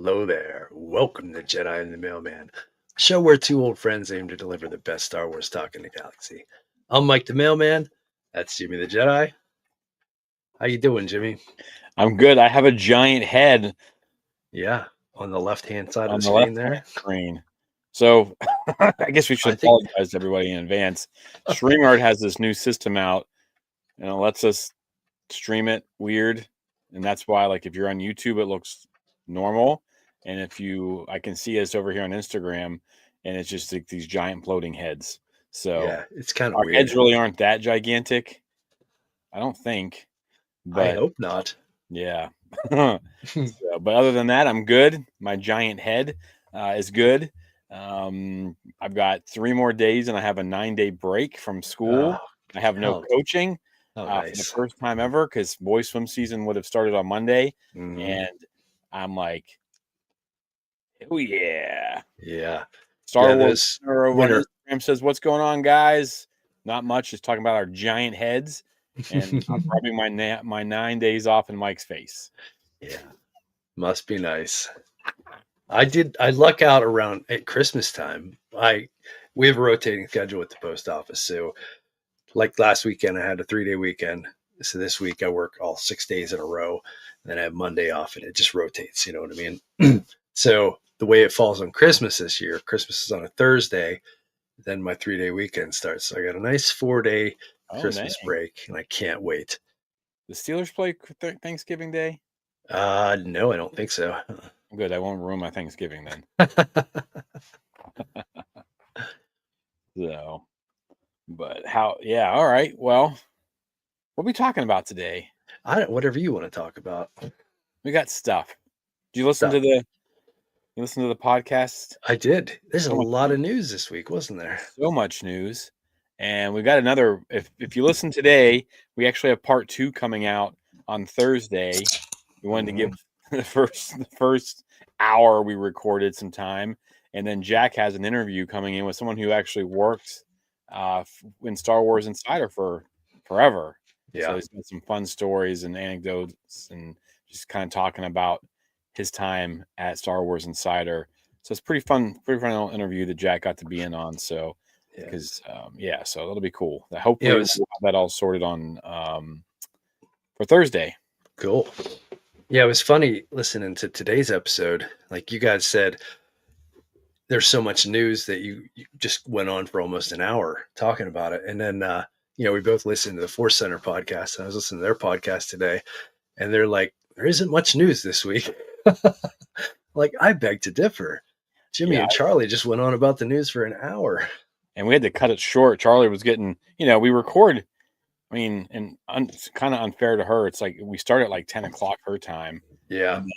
Hello there. Welcome to Jedi and the Mailman, a show where two old friends aim to deliver the best Star Wars talk in the galaxy. I'm Mike the Mailman. That's Jimmy the Jedi. How you doing, Jimmy? I'm good. I have a giant head Yeah, on the left-hand side of on the the screen left-hand there. screen. So I guess we I should think apologize to everybody in advance. StreamYard has this new system out, and it lets us stream it weird. And that's why, like, if you're on YouTube, it looks normal. And I can see us over here on Instagram, and it's just like these giant floating heads. So yeah, it's kind of our weird. heads really aren't that gigantic, I don't think. I But hope not. yeah. But other than that, I'm good. My giant head is good. I've got 3 more days, and I have a 9-day break from Oh, school. I have no oh, coaching oh, for the nice. first time ever because boys swim season would have started on Monday, Hmm. and I'm like, oh yeah! Yeah, Star yeah. Wars Those Center over on winter. Instagram says, "What's going on, guys?" Not much. Just talking about our giant heads, and I'm rubbing my 9 days off in Mike's face. Yeah, must be nice. I luck out around at Christmas time. We have a rotating schedule with the post office. So like last weekend I had a 3-day weekend. So this week I work all 6 days in a row. And then I have Monday off and it just rotates, you know what I mean? So the way it falls on Christmas this year, Christmas is on a Thursday, then my 3-day weekend starts. So I got a nice 4-day Oh, Christmas dang. break and I can't wait. The Steelers play Thanksgiving Day? No, I don't think so. Good. I won't ruin my Thanksgiving then. So, but yeah, all right. Well, what are we talking about today? Whatever you want to talk about. We got stuff. Do you listen Stuff. to the podcast? I did. There's a So much, lot of news this week, wasn't there? so much news. And we got another. If you listen today, we actually have part 2 coming out on Thursday. We wanted to give the first hour we recorded some time, and then Jack has an interview coming in with someone who actually worked in Star Wars Insider for forever. So Yeah. he's got some fun stories and anecdotes, and just kind of talking about his time at Star Wars Insider. So it's pretty fun little interview that Jack got to be in on. So Yeah. because so that'll be cool. Hopefully Yeah, it we'll was have that all sorted on for Thursday. cool. Yeah, it was funny listening to today's episode. Like you guys said, there's so much news that you just went on for almost an hour talking about it. And then, we both listened to the Force Center podcast. And I was listening to their podcast today, and they're like, there isn't much news this week. Like, I beg to differ. Jimmy Yeah, and Charlie just went on about the news for an hour. and we had to cut it short. Charlie was getting, we record. I mean, and it's kind of unfair to her. It's like we start at like 10 o'clock her time, Yeah. and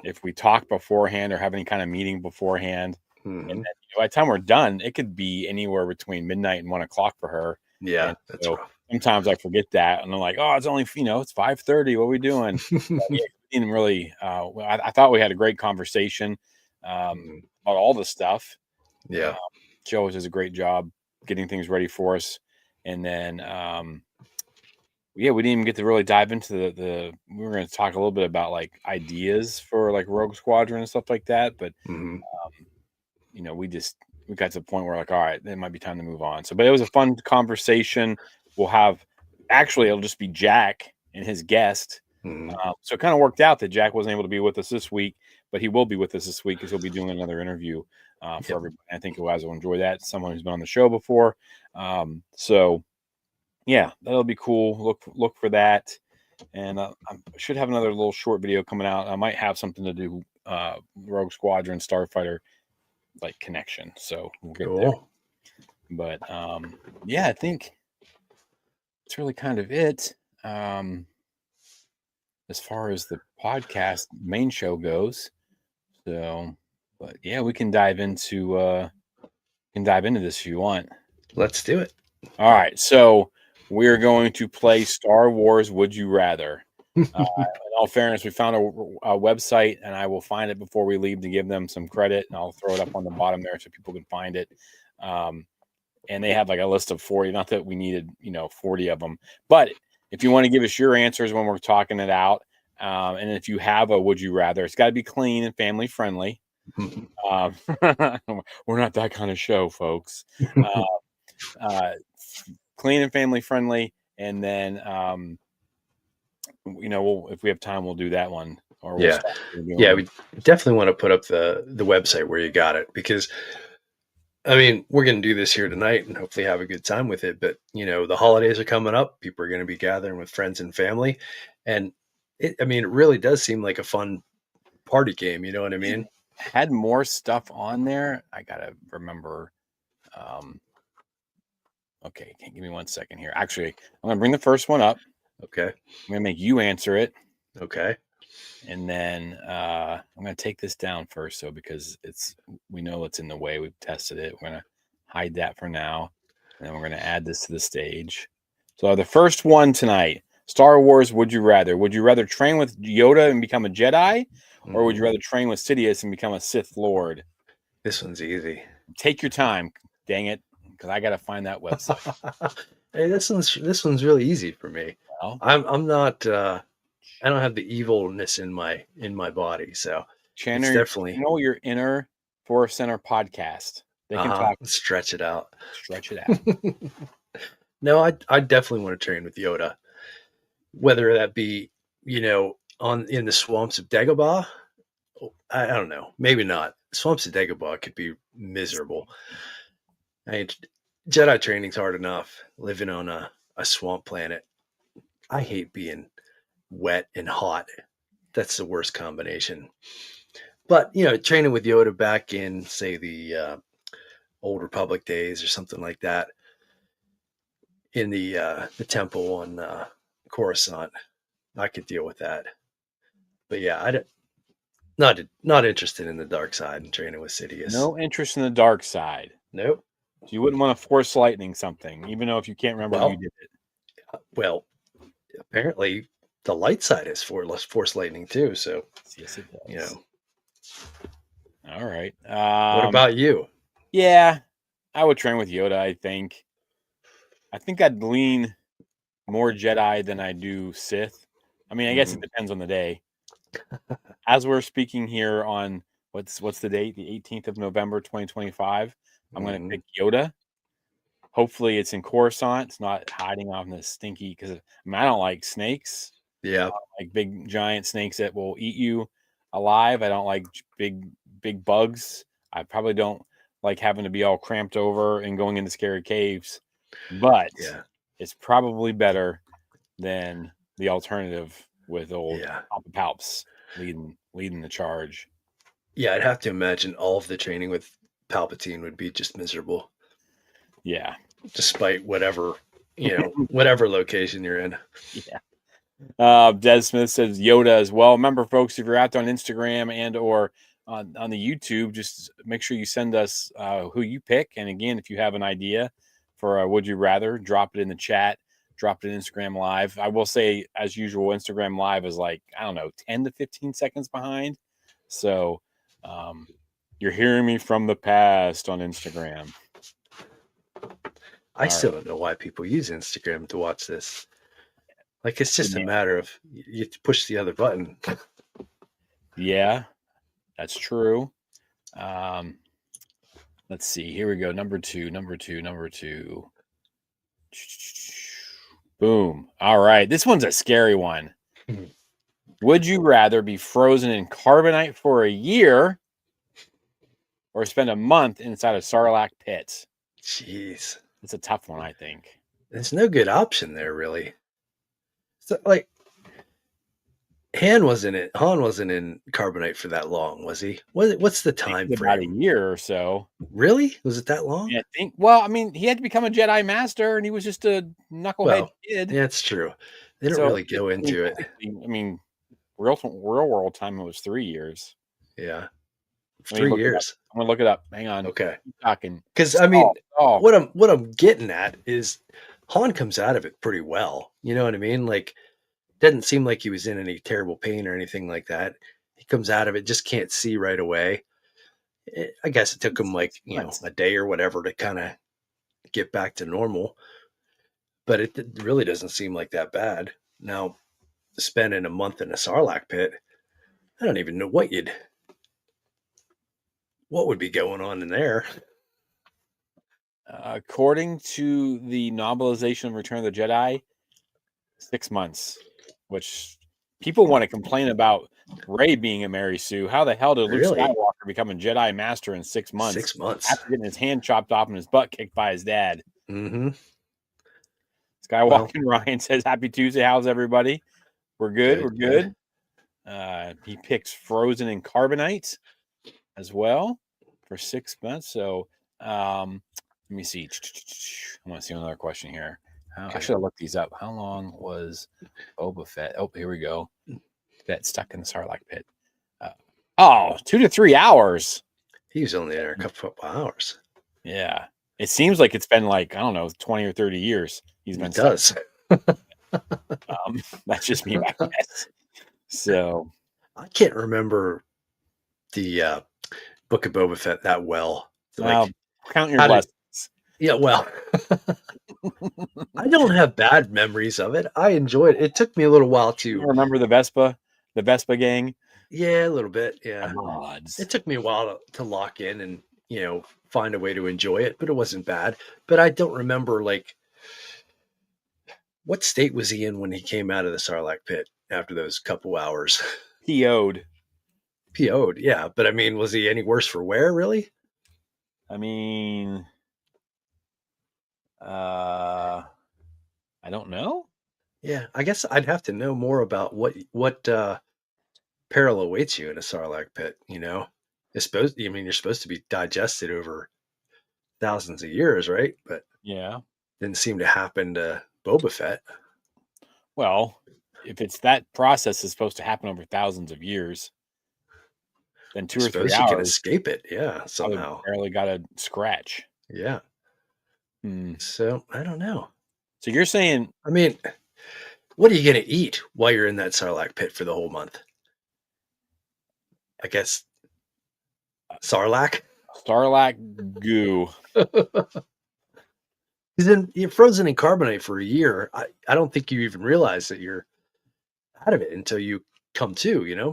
if we talk beforehand or have any kind of meeting beforehand, and Mhm. then by the time we're done, it could be anywhere between midnight and 1 o'clock for her. Yeah, And that's so rough. sometimes I forget that, and I'm like, oh, it's only it's 5:30. What are we doing? But yeah, we didn't really. I thought we had a great conversation about all the stuff. Yeah. She always does a great job getting things ready for us, and then we didn't even get to really dive into the. We were going to talk a little bit about like ideas for like Rogue Squadron and stuff like that, but Mhm. we got to the point where like, all right, it might be time to move on. So, but it was a fun conversation. It'll just be Jack and his guest. Mhm. So it kind of worked out that Jack wasn't able to be with us this week, but he will be with us this week because he'll be doing another interview for Yep. everybody. I think you guys will enjoy that. Someone who's been on the show before. So yeah, that'll be cool. Look for that. And I should have another little short video coming out. I might have something to do Rogue Squadron Starfighter like connection. So we'll get there. Cool. But I think that's really kind of it. As far as the podcast main show goes. So, but yeah, we can dive into this if you want. Let's do it. All right, so we're going to play Star Wars Would You Rather. In all fairness, we found a website, and I will find it before we leave to give them some credit, and I'll throw it up on the bottom there so people can find it. And they have like a list of 40. Not that we needed 40 of them, but if you want to give us your answers when we're talking it out, And if you have a would you rather, it's got to be clean and family friendly. Um, we're not that kind of show, folks. Uh, clean and family friendly, and then if we have time, we'll do that one, or we'll Yeah. stop doing Yeah, them. we definitely want to put up the website where you got it, because I mean, we're going to do this here tonight and hopefully have a good time with it. But, the holidays are coming up. People are going to be gathering with friends and family. And it really does seem like a fun party game. You know what I mean? Had more stuff on there. I got to remember. Okay, give me 1 second here. Actually, I'm going to bring the first one up. Okay. I'm going to make you answer it. Okay. And then I'm going to take this down first, because we know it's in the way. We've tested it. We're going to hide that for now. And then we're going to add this to the stage. So the first one tonight, Star Wars, would you rather? Would you rather train with Yoda and become a Jedi? Or would you rather train with Sidious and become a Sith Lord? This one's easy. Take your time. Dang it. Because I got to find that website. Hey, this one's really easy for me. Well, I'm not I don't have the evilness in my body, so Chandler, it's definitely your inner Force Center podcast. They can talk. Stretch it out. Stretch it out. No, I definitely want to train with Yoda, whether that be in the swamps of Dagobah. I don't know, maybe not. Swamps of Dagobah could be miserable. I mean, Jedi training's hard enough. Living on a swamp planet, I hate being wet and hot. That's the worst combination. But training with Yoda back in, say, the Old Republic days or something like that, in the temple on Coruscant, I could deal with that. But yeah, not interested in the dark side and training with Sidious. No interest in the dark side. Nope. So you wouldn't want to force lightning something, even though if you can't remember who you did it. Well, apparently the light side is force lightning too. So yes, it does. All right. What about you? Yeah, I would train with Yoda. I think I'd lean more Jedi than I do Sith. I mean, I guess it depends on the day. As we're speaking here on what's the date? The 18th of November, 2025. I'm going to pick Yoda. Hopefully it's in Coruscant. It's not hiding off in the stinky, because I don't like snakes. Yeah. Like big giant snakes that will eat you alive. I don't like big bugs. I probably don't like having to be all cramped over and going into scary caves. But it's probably better than the alternative with old Papa Palps leading the charge. Yeah, I'd have to imagine all of the training with Palpatine would be just miserable. Yeah. Despite whatever, whatever location you're in. Yeah. Des Smith says Yoda as well. Remember, folks, if you're out there on Instagram and or on the YouTube, just make sure you send us who you pick. And again, if you have an idea for would you rather, drop it in the chat, drop it in Instagram Live. I will say, as usual, Instagram Live is 10 to 15 seconds behind. So you're hearing me from the past on Instagram. I still don't know why people use Instagram to watch this. It's just a matter of you push the other button. Yeah, that's true. Let's see. Here we go. Number two. Boom. All right. This one's a scary one. Would you rather be frozen in carbonite for a year or spend a month inside a Sarlacc pit? Jeez. It's a tough one, I think. There's no good option there, really. So, Han wasn't in carbonite for that long, was he? What's the time frame? About a year or so. Really? Was it that long? Yeah, I think. Well, I mean, he had to become a Jedi Master, and he was just a knucklehead kid. Yeah, it's true. They don't really go into it. I mean, real world time, it was 3 years. Yeah, 3 years. I'm gonna look it up. Hang on. Okay. Keep talking. Because what I'm getting at is Han comes out of it pretty well. You know what I mean? Doesn't seem like he was in any terrible pain or anything like that. He comes out of it, just can't see right away. I guess it took him a day or whatever to kind of get back to normal, but it really doesn't seem like that bad. Now, spending a month in a Sarlacc pit, I don't even know what would be going on in there. According to the novelization of Return of the Jedi, 6 months, which people want to complain about Rey being a Mary Sue. How the hell did Luke Really? Skywalker become a Jedi Master in 6 months 6 months. after getting his hand chopped off and his butt kicked by his dad? Mm-hmm. Skywalker Ryan says, "Happy Tuesday. How's everybody? We're good. We're good." He picks Frozen and Carbonite as well for 6 months. So let me see. I want to see another question here. I should have looked these up. How long was Boba Fett? Oh, here we go. Fett stuck in the Sarlacc pit. 2 to 3 hours. He was only there a couple of hours. Yeah. It seems like it's been like, I don't know, 20 or 30 years. He's been does. That's just me, my guess. So I can't remember the Book of Boba Fett that well. Like, count your blessings. Yeah, well, I don't have bad memories of it. I enjoyed it. It took me a little while to remember the Vespa gang. Yeah, a little bit. Yeah, Odds. It took me a while to lock in and find a way to enjoy it, but it wasn't bad. But I don't remember like what state was he in when he came out of the Sarlacc pit after those couple hours. PO'd. Yeah. But I mean, was he any worse for wear, really? I mean, I don't know. Yeah, I guess I'd have to know more about what peril awaits you in a Sarlacc pit. You're supposed to be digested over thousands of years, right? But yeah, didn't seem to happen to Boba Fett. Well, if it's that process is supposed to happen over thousands of years, then 2 or 3 hours, you can escape it. Yeah, somehow. Barely got a scratch. Yeah. So I don't know. So you're saying? I mean, what are you going to eat while you're in that Sarlacc pit for the whole month? I guess Sarlacc goo. You're frozen in carbonite for a year. I don't think you even realize that you're out of it until you come to, Yeah,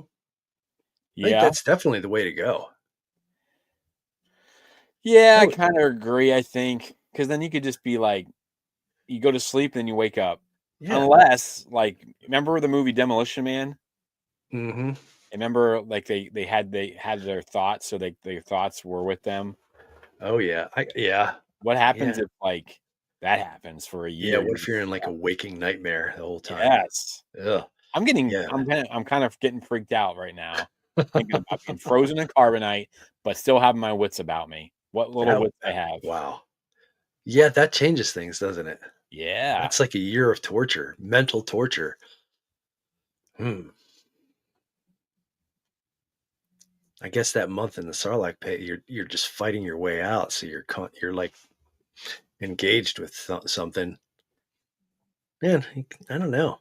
I think that's definitely the way to go. Yeah, I kind of agree. I think because then you could just be like, you go to sleep and then you wake up. Yeah. Unless, like, remember the movie Demolition Man? Mm-hmm. Remember, like they had their thoughts, so their thoughts were with them. Oh yeah, What happens if like that happens for a year? Yeah, what if you're in like a waking nightmare the whole time? Yes. Ugh. I'm kind of getting freaked out right now, thinking about being frozen in carbonite, but still having my wits about me. What little wits I have. Wow. Yeah, that changes things, doesn't it? Yeah. That's like a year of torture, mental torture. I guess that month in the Sarlacc pit, you're just fighting your way out. So you're like engaged with something. Man, I don't know.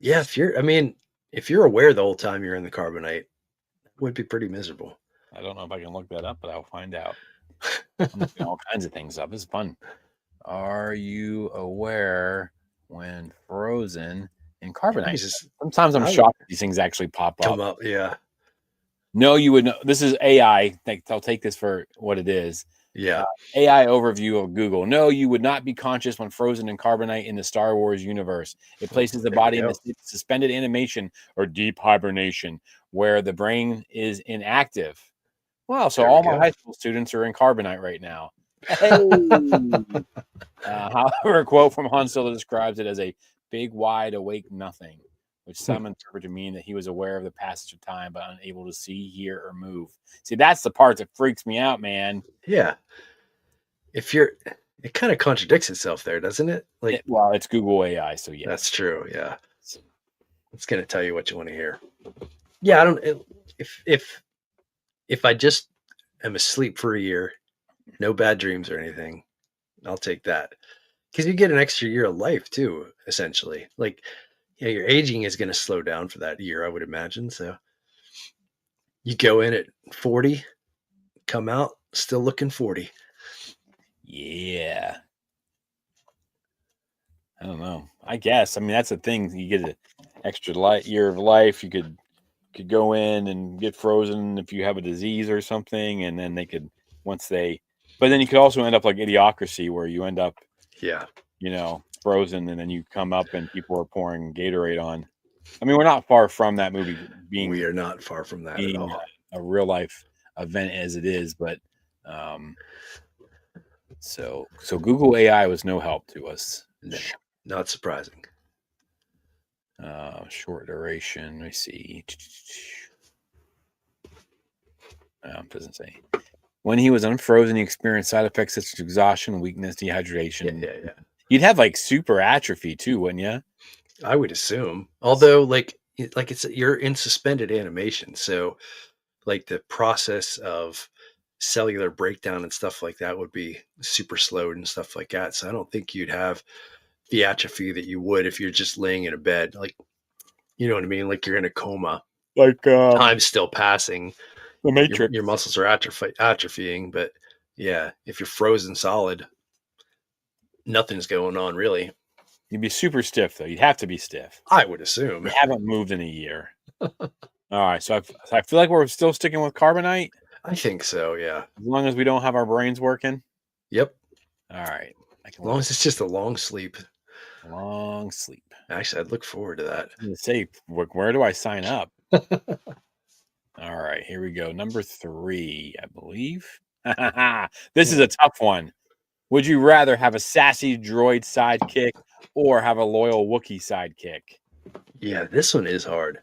Yeah, if you're aware the whole time you're in the carbonite, it would be pretty miserable. I don't know if I can look that up, but I'll find out. I'm looking all kinds of things up. It's fun. Are you aware when frozen in carbonite? Sometimes I'm shocked that these things actually pop up. Yeah. No, you would know. This is AI. I'll take this for what it is. Yeah. AI overview of Google. No, you would not be conscious when frozen in carbonite in the Star Wars universe. It places the body in the suspended animation or deep hibernation, where the brain is inactive. Wow, so all my high school students are in carbonite right now. Hey. However, a quote from Han Solo describes it as a big, wide awake nothing, which some interpret to mean that he was aware of the passage of time but unable to see, hear, or move. See, that's the part that freaks me out, man. Yeah. It kind of contradicts itself there, doesn't it? Well, it's Google AI, so yeah. That's true, yeah. It's going to tell you what you want to hear. Yeah, I don't. If I just am asleep for a year, no bad dreams or anything, I'll take that. Because you get an extra year of life too, essentially. Like, your aging is going to slow down for that year, I would imagine. So you go in at 40, come out still looking 40. Yeah. I don't know. I guess. I mean, that's the thing. You get an extra year of life. You could go in and get frozen if you have a disease or something, and then they could but then you could also end up like Idiocracy, where you end up, Yeah. Frozen, and then you come up and people are pouring Gatorade on. I mean, we're not far from that movie We are not far from that at being all. a real life event as it is, but so Google AI was no help to us. No, not surprising. Short duration. Let me see. Doesn't say. When he was unfrozen, he experienced side effects such as exhaustion, weakness, dehydration. Yeah. You'd have like super atrophy too, wouldn't you? I would assume. Although, like you're in suspended animation, so like the process of cellular breakdown and stuff like that would be super slowed and stuff like that. So I don't think you'd have the atrophy that you would if you're just laying in a bed. Like, you know what I mean? Like you're in a coma. Like Time's still passing. The Matrix. Your muscles are atrophying, but yeah, if you're frozen solid, nothing's going on really. You'd be super stiff though. You'd have to be stiff. I would assume. You haven't moved in a year. All right, so I feel like we're still sticking with carbonite. I think so, yeah. As long as we don't have our brains working. Yep. All right. As long as it's just a long sleep. Long sleep. Actually, I'd look forward to that. I'm gonna say, where do I sign up? All right, here we go. Number 3, I believe. This is a tough one. Would you rather have a sassy droid sidekick or have a loyal Wookiee sidekick? Yeah, this one is hard.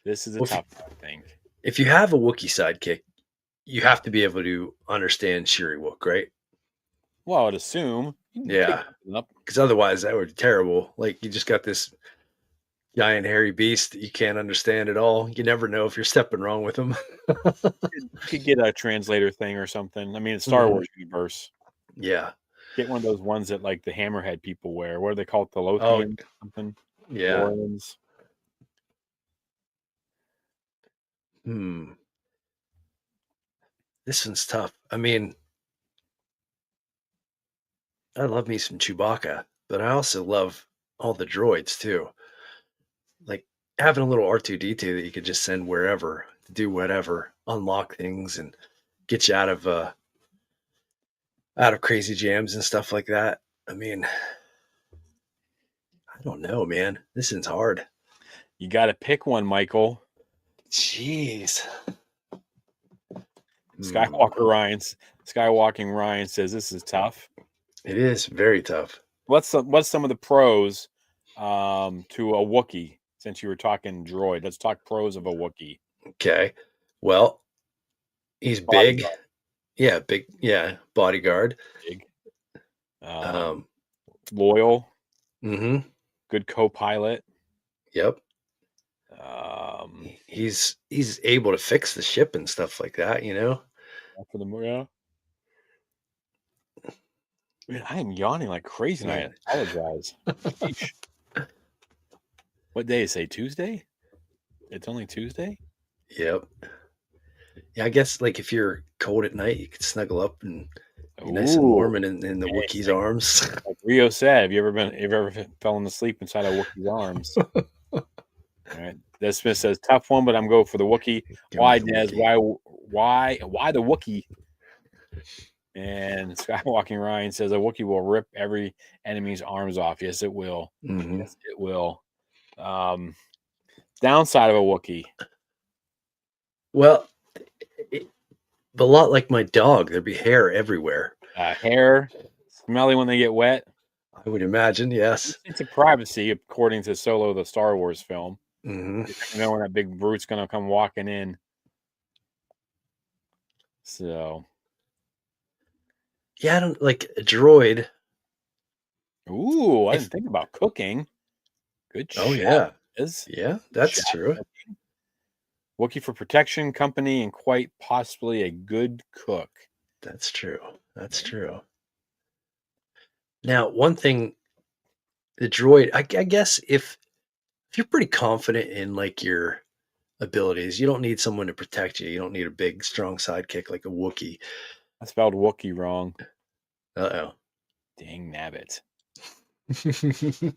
This is a tough one, I think. If you have a Wookiee sidekick, you have to be able to understand Shiri-Wook, right? Well, I'd assume. Yeah. Because otherwise that would be terrible. Like, you just got this giant hairy beast that you can't understand at all. You never know if you're stepping wrong with him. You could get a translator thing or something. I mean, it's Star Wars universe. Yeah. Get one of those ones that like the Hammerhead people wear. What do they call it? The Lothian something? Yeah. Lorens. This one's tough. I mean, I love me some Chewbacca, but I also love all the droids too. Like having a little R2D2 that you could just send wherever to do whatever, unlock things and get you out of crazy jams and stuff like that. I mean, I don't know, man. This is hard. You got to pick one, Michael. Jeez. Skywalking Ryan says this is tough. It is very tough. What's some of the pros to a Wookiee? Since you were talking droid, let's talk pros of a Wookiee. Okay. Well, he's big. Yeah, big. Yeah, bodyguard. Big. Loyal. Mm-hmm. Good co-pilot. Yep. He's able to fix the ship and stuff like that, you know. For the Man, I am yawning like crazy, and I apologize. What day is it? Tuesday? It's only Tuesday? Yep. Yeah, I guess like if you're cold at night, you could snuggle up and be nice and warm in the Wookiee's arms. Like Rio said, have you ever fallen asleep inside a Wookiee's arms? All right. Des Smith says tough one, but I'm going for the Wookiee. Why, Des? Why the Wookiee? And Skywalking Ryan says a Wookiee will rip every enemy's arms off. Yes, it will. Mm-hmm. Yes, it will. Downside of a Wookiee. Well, a lot like my dog, there'd be hair everywhere. Hair, smelly when they get wet. I would imagine, yes. It's a privacy, according to Solo, the Star Wars film. Mm-hmm. You know when that big brute's going to come walking in. So. Yeah, I don't like a droid. Ooh, I didn't think about cooking. Good shot. Oh, yeah. Yeah, that's true. Wookiee for protection, company, and quite possibly a good cook. That's true. That's true. Now, one thing, the droid, I guess if you're pretty confident in like your abilities, you don't need someone to protect you. You don't need a big, strong sidekick like a Wookiee. I spelled Wookiee wrong. Uh Dang nabbit. oh.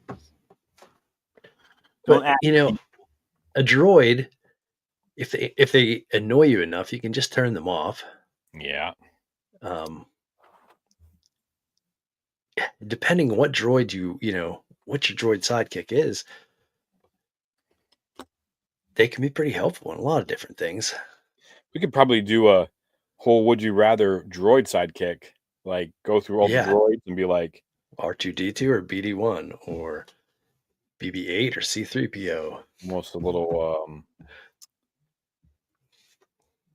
Don't But ask me. a droid, if they annoy you enough, you can just turn them off. Yeah. Um, depending what droid what your droid sidekick is, they can be pretty helpful in a lot of different things. We could probably do a whole would you rather droid sidekick. Like go through all the Yeah, droids and be like, R2D2 or BD1 or BB8 or C3PO. almost a little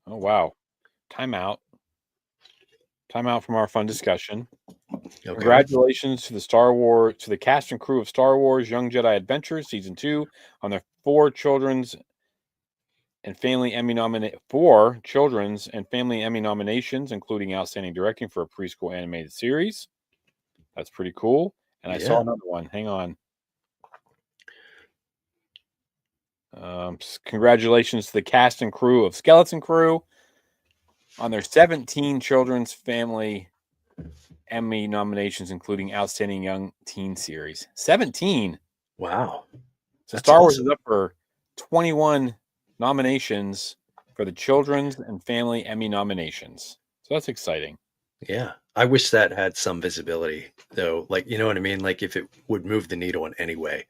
oh wow. Timeout. Timeout from our fun discussion. Okay. Congratulations to the cast and crew of Star Wars Young Jedi Adventures Season 2 on their four children's and family Emmy nominations, including Outstanding Directing for a Preschool Animated Series. That's pretty cool. And I saw Yeah. another one. Hang on. Congratulations to the cast and crew of Skeleton Crew on their 17 children's family Emmy nominations, including Outstanding Young Teen Series. 17. Wow. So That's Star Wars is awesome. up for 21 nominations for the children's and family Emmy nominations. So that's exciting. Yeah. I wish that had some visibility though. Like, you know what I mean? Like if it would move the needle in any way.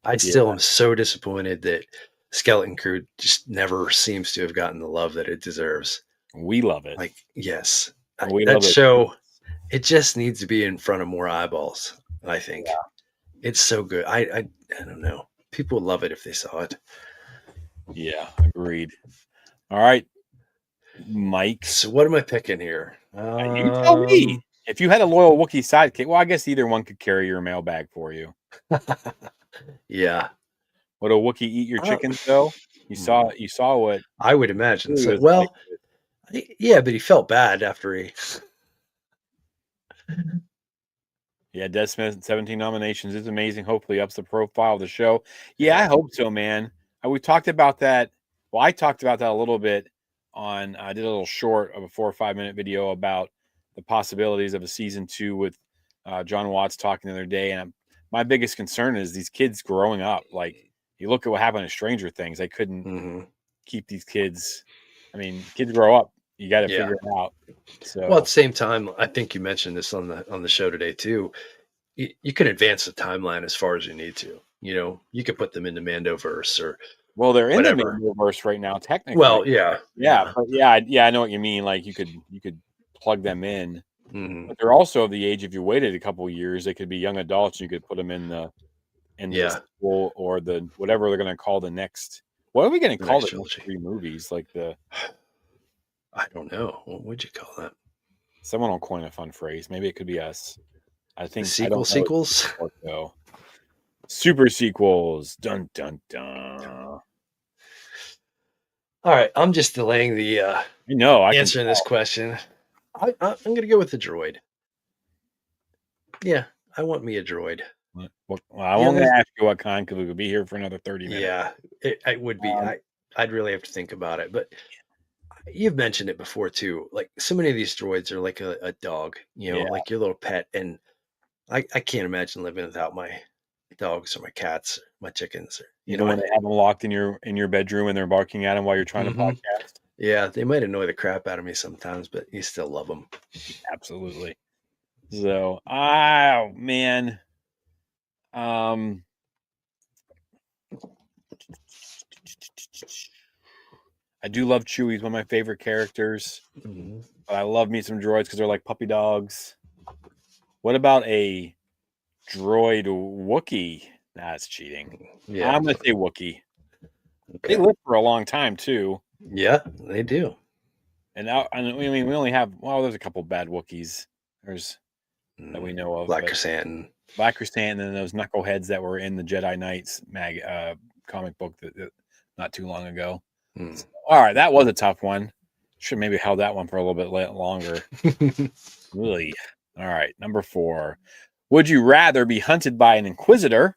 I Yeah, still am so disappointed that Skeleton Crew just never seems to have gotten the love that it deserves. we love it. Like, yes, We that love it. show, it just needs to be in front of more eyeballs. I think it's so good. I don't know. People would love it if they saw it. Yeah, agreed. All right, Mike. So what am I picking here? You tell me. If you had a loyal Wookiee sidekick, well, I guess either one could carry your mailbag for you. Yeah. Would a Wookiee eat your chickens though? You saw what I would imagine he so. was Well, like. yeah, but he felt bad after he. Yeah, Dead Smith, 17 nominations is amazing. Hopefully ups the profile of the show. Yeah, I hope so, man. We talked about that. Well, I talked about that a little bit on I did a little short of a 4 or 5 minute video about the possibilities of a season 2 with John Watts talking the other day. And my biggest concern is these kids growing up. Like, you look at what happened to Stranger Things. They couldn't Mm-hmm. keep these kids. I mean, kids grow up. You got to Yeah. figure it out. So, Well, at the same time, I think you mentioned this on the show today too. You can advance the timeline as far as you need to. You could put them in the Mandoverse or well, they're in the whatever. Mandoverse right now, technically. Well, yeah. But yeah, I know what you mean. Like you could plug them in, Mm-hmm. but they're also of the age. If you waited a couple of years, they could be young adults. You could put them in the sequel or the whatever they're going to call the next. What are we going to call the next 3 movies? Like I don't know. What would you call that? Someone will coin a fun phrase. Maybe it could be us. I think The sequels. Though. Super sequels. Dun dun dun. All right, I'm just delaying the answering this question. I'm going to go with the droid. Yeah, I want me a droid. Well, I won't ask you what kind because we could be here for another 30 minutes. Yeah, it would be. I'd really have to think about it. But you've mentioned it before too. Like so many of these droids are like a dog, like your little pet. And I can't imagine living without my dogs or my cats, or my chickens. Or, you don't want to have them locked in your bedroom and they're barking at them while you're trying to podcast. Yeah, they might annoy the crap out of me sometimes, but you still love them. Absolutely. So, oh man, I do love Chewie. He's one of my favorite characters. Mm-hmm. But I love me some droids because they're like puppy dogs. What about a droid Wookiee? That's cheating. Yeah, I'm gonna say Wookiee. Okay. They live for a long time too. Yeah, they do. And we only have there's a couple bad Wookiees. There's that we know of. Black Chrysanthemum, and then those knuckleheads that were in the Jedi Knights comic book that not too long ago. So, all right, that was a tough one. Should maybe held that one for a little bit longer. Really. All right, number 4. Would you rather be hunted by an Inquisitor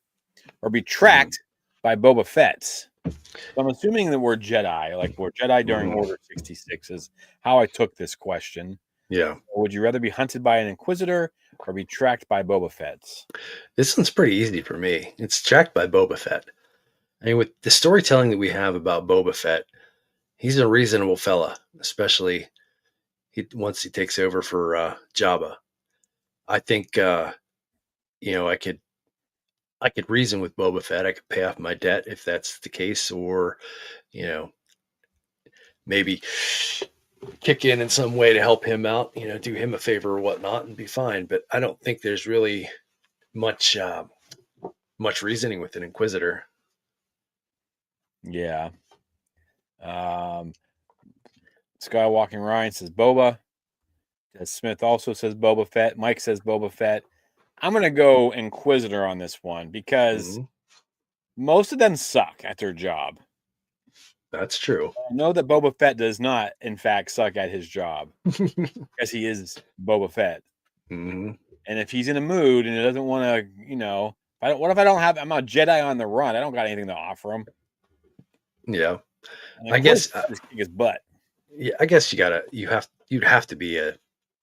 or be tracked by Boba Fett? So I'm assuming that we're Jedi, like we're Jedi during Order 66 is how I took this question. Yeah. Or would you rather be hunted by an Inquisitor or be tracked by Boba Fett? This one's pretty easy for me. It's tracked by Boba Fett. I mean, with the storytelling that we have about Boba Fett, he's a reasonable fella, especially once he takes over for Jabba. I think I could reason with Boba Fett. I could pay off my debt if that's the case, or you know maybe kick in some way to help him out. Do him a favor or whatnot, and be fine. But I don't think there's really much much reasoning with an Inquisitor. Yeah. Skywalking Ryan says Boba. Smith also says Boba Fett. Mike says Boba Fett. I'm going to go Inquisitor on this one because Mhm. most of them suck at their job. That's true. I know that Boba Fett does not, in fact, suck at his job because he is Boba Fett. Hmm. And if he's in a mood and he doesn't want to, what if I don't have, I'm a Jedi on the run. I don't got anything to offer him. Yeah, And I guess. just kick his butt. Yeah, I guess you'd have to be a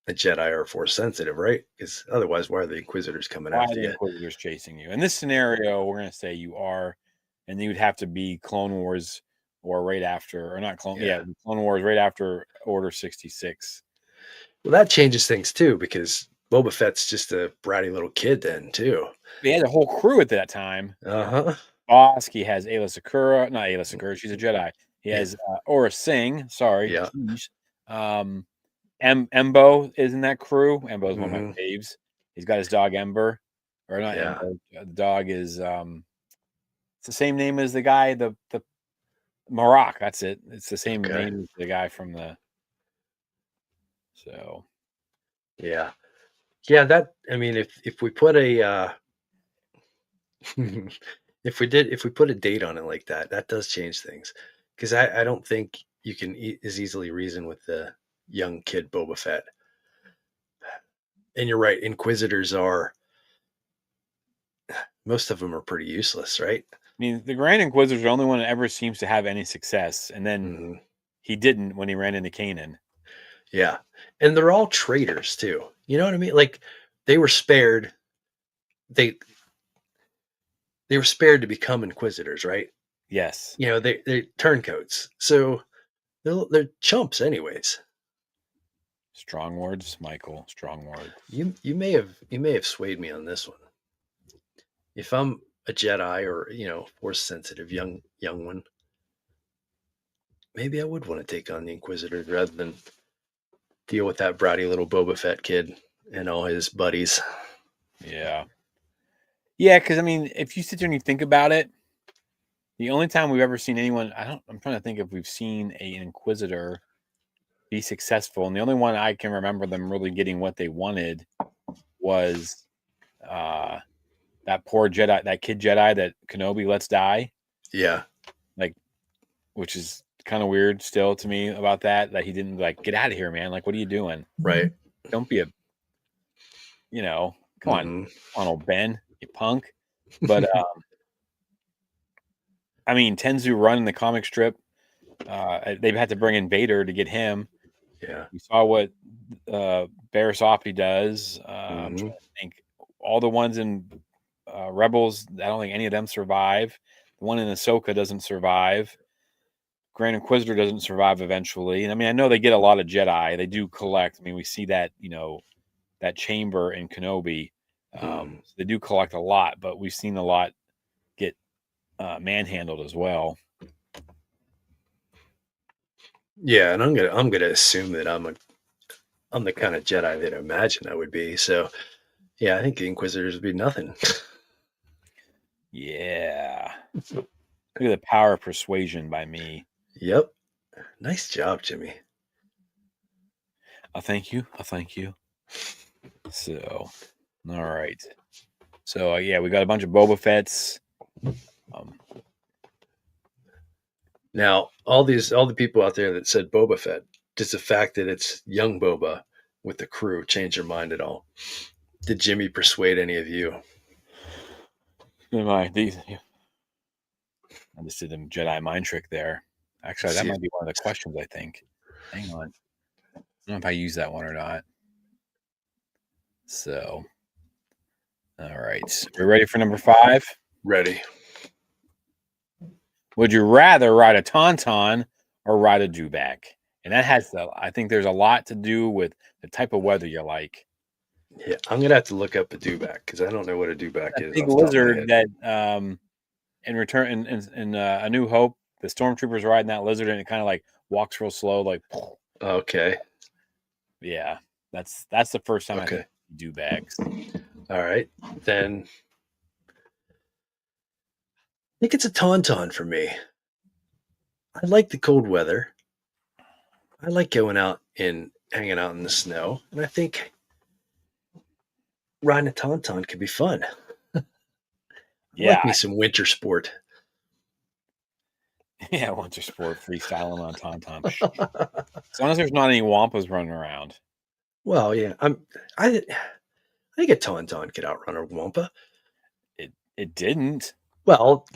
Jedi or Force sensitive, right? Because otherwise, why are the Inquisitors coming Why are after the you? Inquisitors chasing you? In this scenario, we're going to say you are, and you would have to be Clone Wars or right after, or not Clone, Yeah. Clone Wars right after Order 66. Well, that changes things too, because Boba Fett's just a bratty little kid then too. They had a whole crew at that time. Uh-huh. Bosk, he has Ayla Secura, not Ayla Secura, she's a Jedi. He has Aura Singh, sorry, Yeah. geez. Embo is in that crew. Embo is one of my Hmm. faves. He's got his dog Ember, or not Yeah. Ember. The dog is it's the same name as the guy, the Marak. That's it. It's the same Okay. name as the guy from the. So Yeah. Yeah. That. I mean, if we put a if we put a date on it like that, that does change things. Because I don't think you can as easily reason with the young kid Boba Fett. And you're right. Inquisitors are most of them are pretty useless, right? I mean, the Grand Inquisitor is the only one that ever seems to have any success, and then Hmm. he didn't when he ran into Kanan. Yeah, and they're all traitors too. You know what I mean? Like they were spared. They they were spared to become inquisitors, right? Yes, They turncoats, so they're chumps anyways. strong words, Michael. Strong words. You may have swayed me on this one. If I'm a Jedi or Force sensitive young one, maybe I would want to take on the Inquisitors rather than deal with that bratty little Boba Fett kid and all his buddies. Yeah, yeah. Because I mean, if you sit there and you think about it, the only time we've ever seen anyone, I'm trying to think if we've seen an Inquisitor be successful, and the only one I can remember them really getting what they wanted was that poor Jedi, that kid Jedi that Kenobi lets die, Yeah, like, which is kind of weird still to me about that he didn't like get out of here, man. Like, what are you doing? right. Don't be come Hmm. on, old Ben, you punk. But I mean, Tenzu Run in the comic strip, they've had to bring in Vader to get him. Yeah. We saw what Barriss Offee does. I'm Hmm. trying to think. All the ones in Rebels, I don't think any of them survive. The one in Ahsoka doesn't survive. Grand Inquisitor doesn't survive eventually. And I mean, I know they get a lot of Jedi. They do collect. I mean, we see that, that chamber in Kenobi. So they do collect a lot, but we've seen a lot get manhandled as well. Yeah, and I'm gonna assume that I'm the kind of Jedi that I imagine I would be. So yeah, I think the Inquisitors would be nothing. Yeah. Look at the power of persuasion by me. Yep. Nice job, Jimmy. Thank you. Thank you. So, all right. So yeah, we got a bunch of Boba Fett's. Now, all the people out there that said Boba Fett, just the fact that it's young Boba with the crew change your mind at all? Did Jimmy persuade any of you? I just did a Jedi mind trick there. Actually, that See, might be one of the questions, I think. Hang on. know if I use that one or not. So, all right. We're ready for number 5? Ready. Would you rather ride a Tauntaun or ride a Dewback? And that has I think there's a lot to do with the type of weather you like. Yeah, I'm gonna have to look up a dewback because I don't know what a dewback That is big off the top of my lizard head. that in return in A New Hope, the stormtroopers riding that lizard and it kind of like walks real slow, like Okay. yeah. That's the first time I think Okay. Dewbacks. All right. Then I think it's a tauntaun for me. I like the cold weather. I like going out and hanging out in the snow, and I think riding a tauntaun could be fun. I like Yeah, me some winter sport. yeah. Winter sport freestyling on Tauntaun. As long as there's not any wampas running around. Well, yeah, I think a tauntaun could outrun a wampa. It didn't. Well,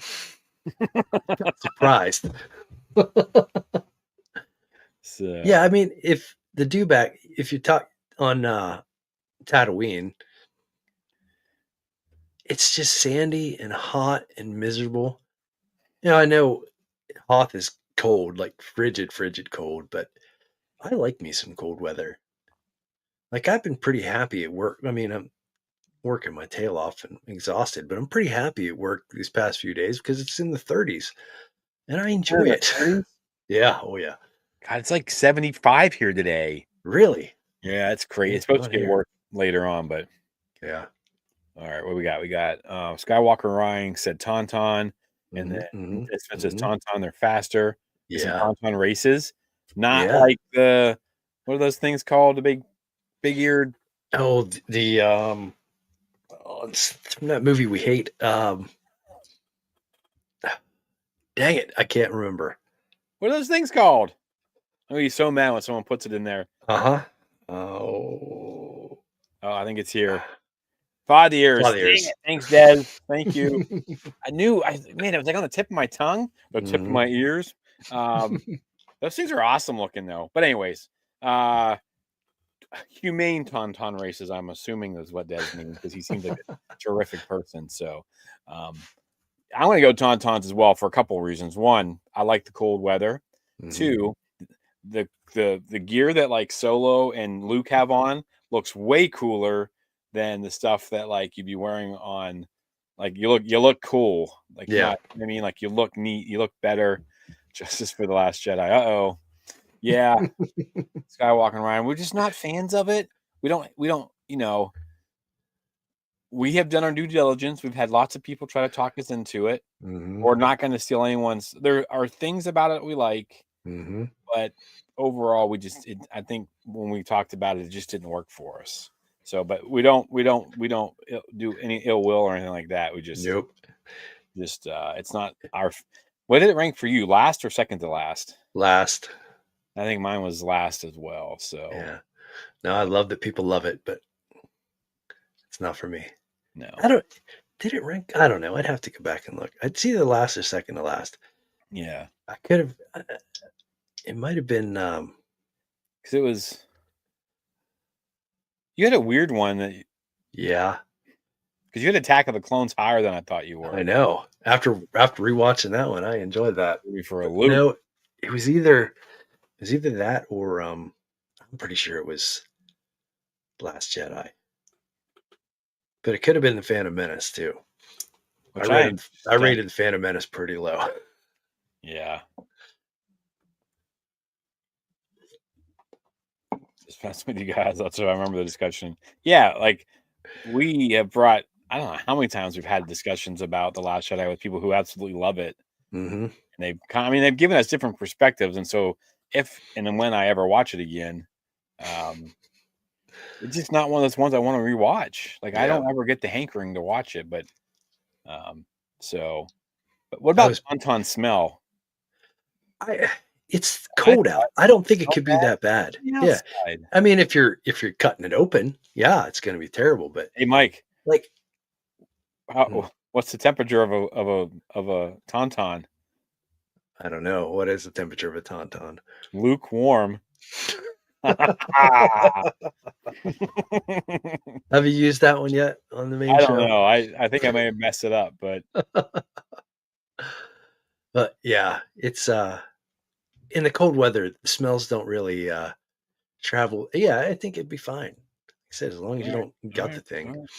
surprised. Yeah, So I mean, if the dewback, if you talk on Tatooine, it's just sandy and hot and miserable. I know Hoth is cold, like frigid cold, but I like me some cold weather. Like I've been pretty happy at work. I mean, I'm working my tail off and exhausted, but I'm pretty happy at work these past few days because it's in the 30s and I we're enjoy in the it. 30s. Yeah. Oh, yeah. God, it's like 75 here today. Really? Yeah, it's crazy. Yeah, It's supposed to not get here. worse later on, but Yeah. all right, what we got? We got Skywalker Ryan said Tauntaun, and then Hmm. Participant says Hmm. Tauntaun. They're faster. Get some Yeah. Tauntaun races, not Yeah. like the what are those things called? The big eared. Oh, it's from that movie we hate. Dang it. I can't remember. What are those things called? I'm gonna be so mad when someone puts it in there. Uh huh. Oh, Oh, I think it's here. 5 years. father Dang ears. it. Thanks, Des. Thank you. I knew. Man, it was like on the tip of my tongue, the tip of Mhm. my ears. Those things are awesome looking though. But anyways, uh humane tauntaun races, I'm assuming is what Des means because he seems like a terrific person. So I'm gonna go tauntauns as well for a couple of reasons. One, I like the cold weather. Mhm. Two, the gear that like Solo and Luke have on looks way cooler than the stuff that like you'd be wearing on like you look cool. Like Yeah. not I mean like you look neat, you look better. Justice for the Last Jedi. Uh-oh. Yeah, Skywalker and Ryan. We're just not fans of it. We don't, we have done our due diligence. We've had lots of people try to talk us into it. Mhm. We're not going to steal anyone's. There are things about it we like, Mhm. but overall, I think when we talked about it, it just didn't work for us. So, but we don't do any ill will or anything like that. We Nope. it's not our. What did it rank for you? Last or second to last? Last. I think mine was last as well. So Yeah. No, I love that people love it, but it's not for me. no, I don't. Did it rank? I don't know. I'd have to go back and look. I'd see the last or second to last. yeah, I could have. It might have been. because it was you had a weird one that Yeah, because you had Attack of the Clones higher than I thought you I were. know. After rewatching that one, I enjoyed that. Maybe for a But loop. no, it was either that or I'm pretty sure it was Last Jedi. But it could have been the Phantom Menace too. I Which I rated I rated the Phantom Menace pretty low. yeah. Just messing with you guys. That's what I remember the discussion. Yeah, like we have brought. I don't know how many times we've had discussions about the Last Jedi with people who absolutely love it, Hmm. and they've given us different perspectives. And so, if and then when I ever watch it again, um, it's just not one of those ones I want to rewatch. Like I Yeah, don't ever get the hankering to watch it, but um, so. But what I about was. Tauntaun smell? I. It's On the cold outside, out. I don't think it smell could be bad that bad. on the Yeah, outside. I mean, if you're cutting it open, yeah, it's going to be terrible. But Hey, Mike, like, hmm, what's the temperature of a tauntaun? I don't know what is the temperature of a tauntaun. Lukewarm. Have you used that one yet on the main I don't show? know. I think I may have messed it up, but But yeah, it's in the cold weather, the smells don't really travel. Yeah, I think it'd be fine. Like I said, as long as all you right, don't all gut the right, all thing. right,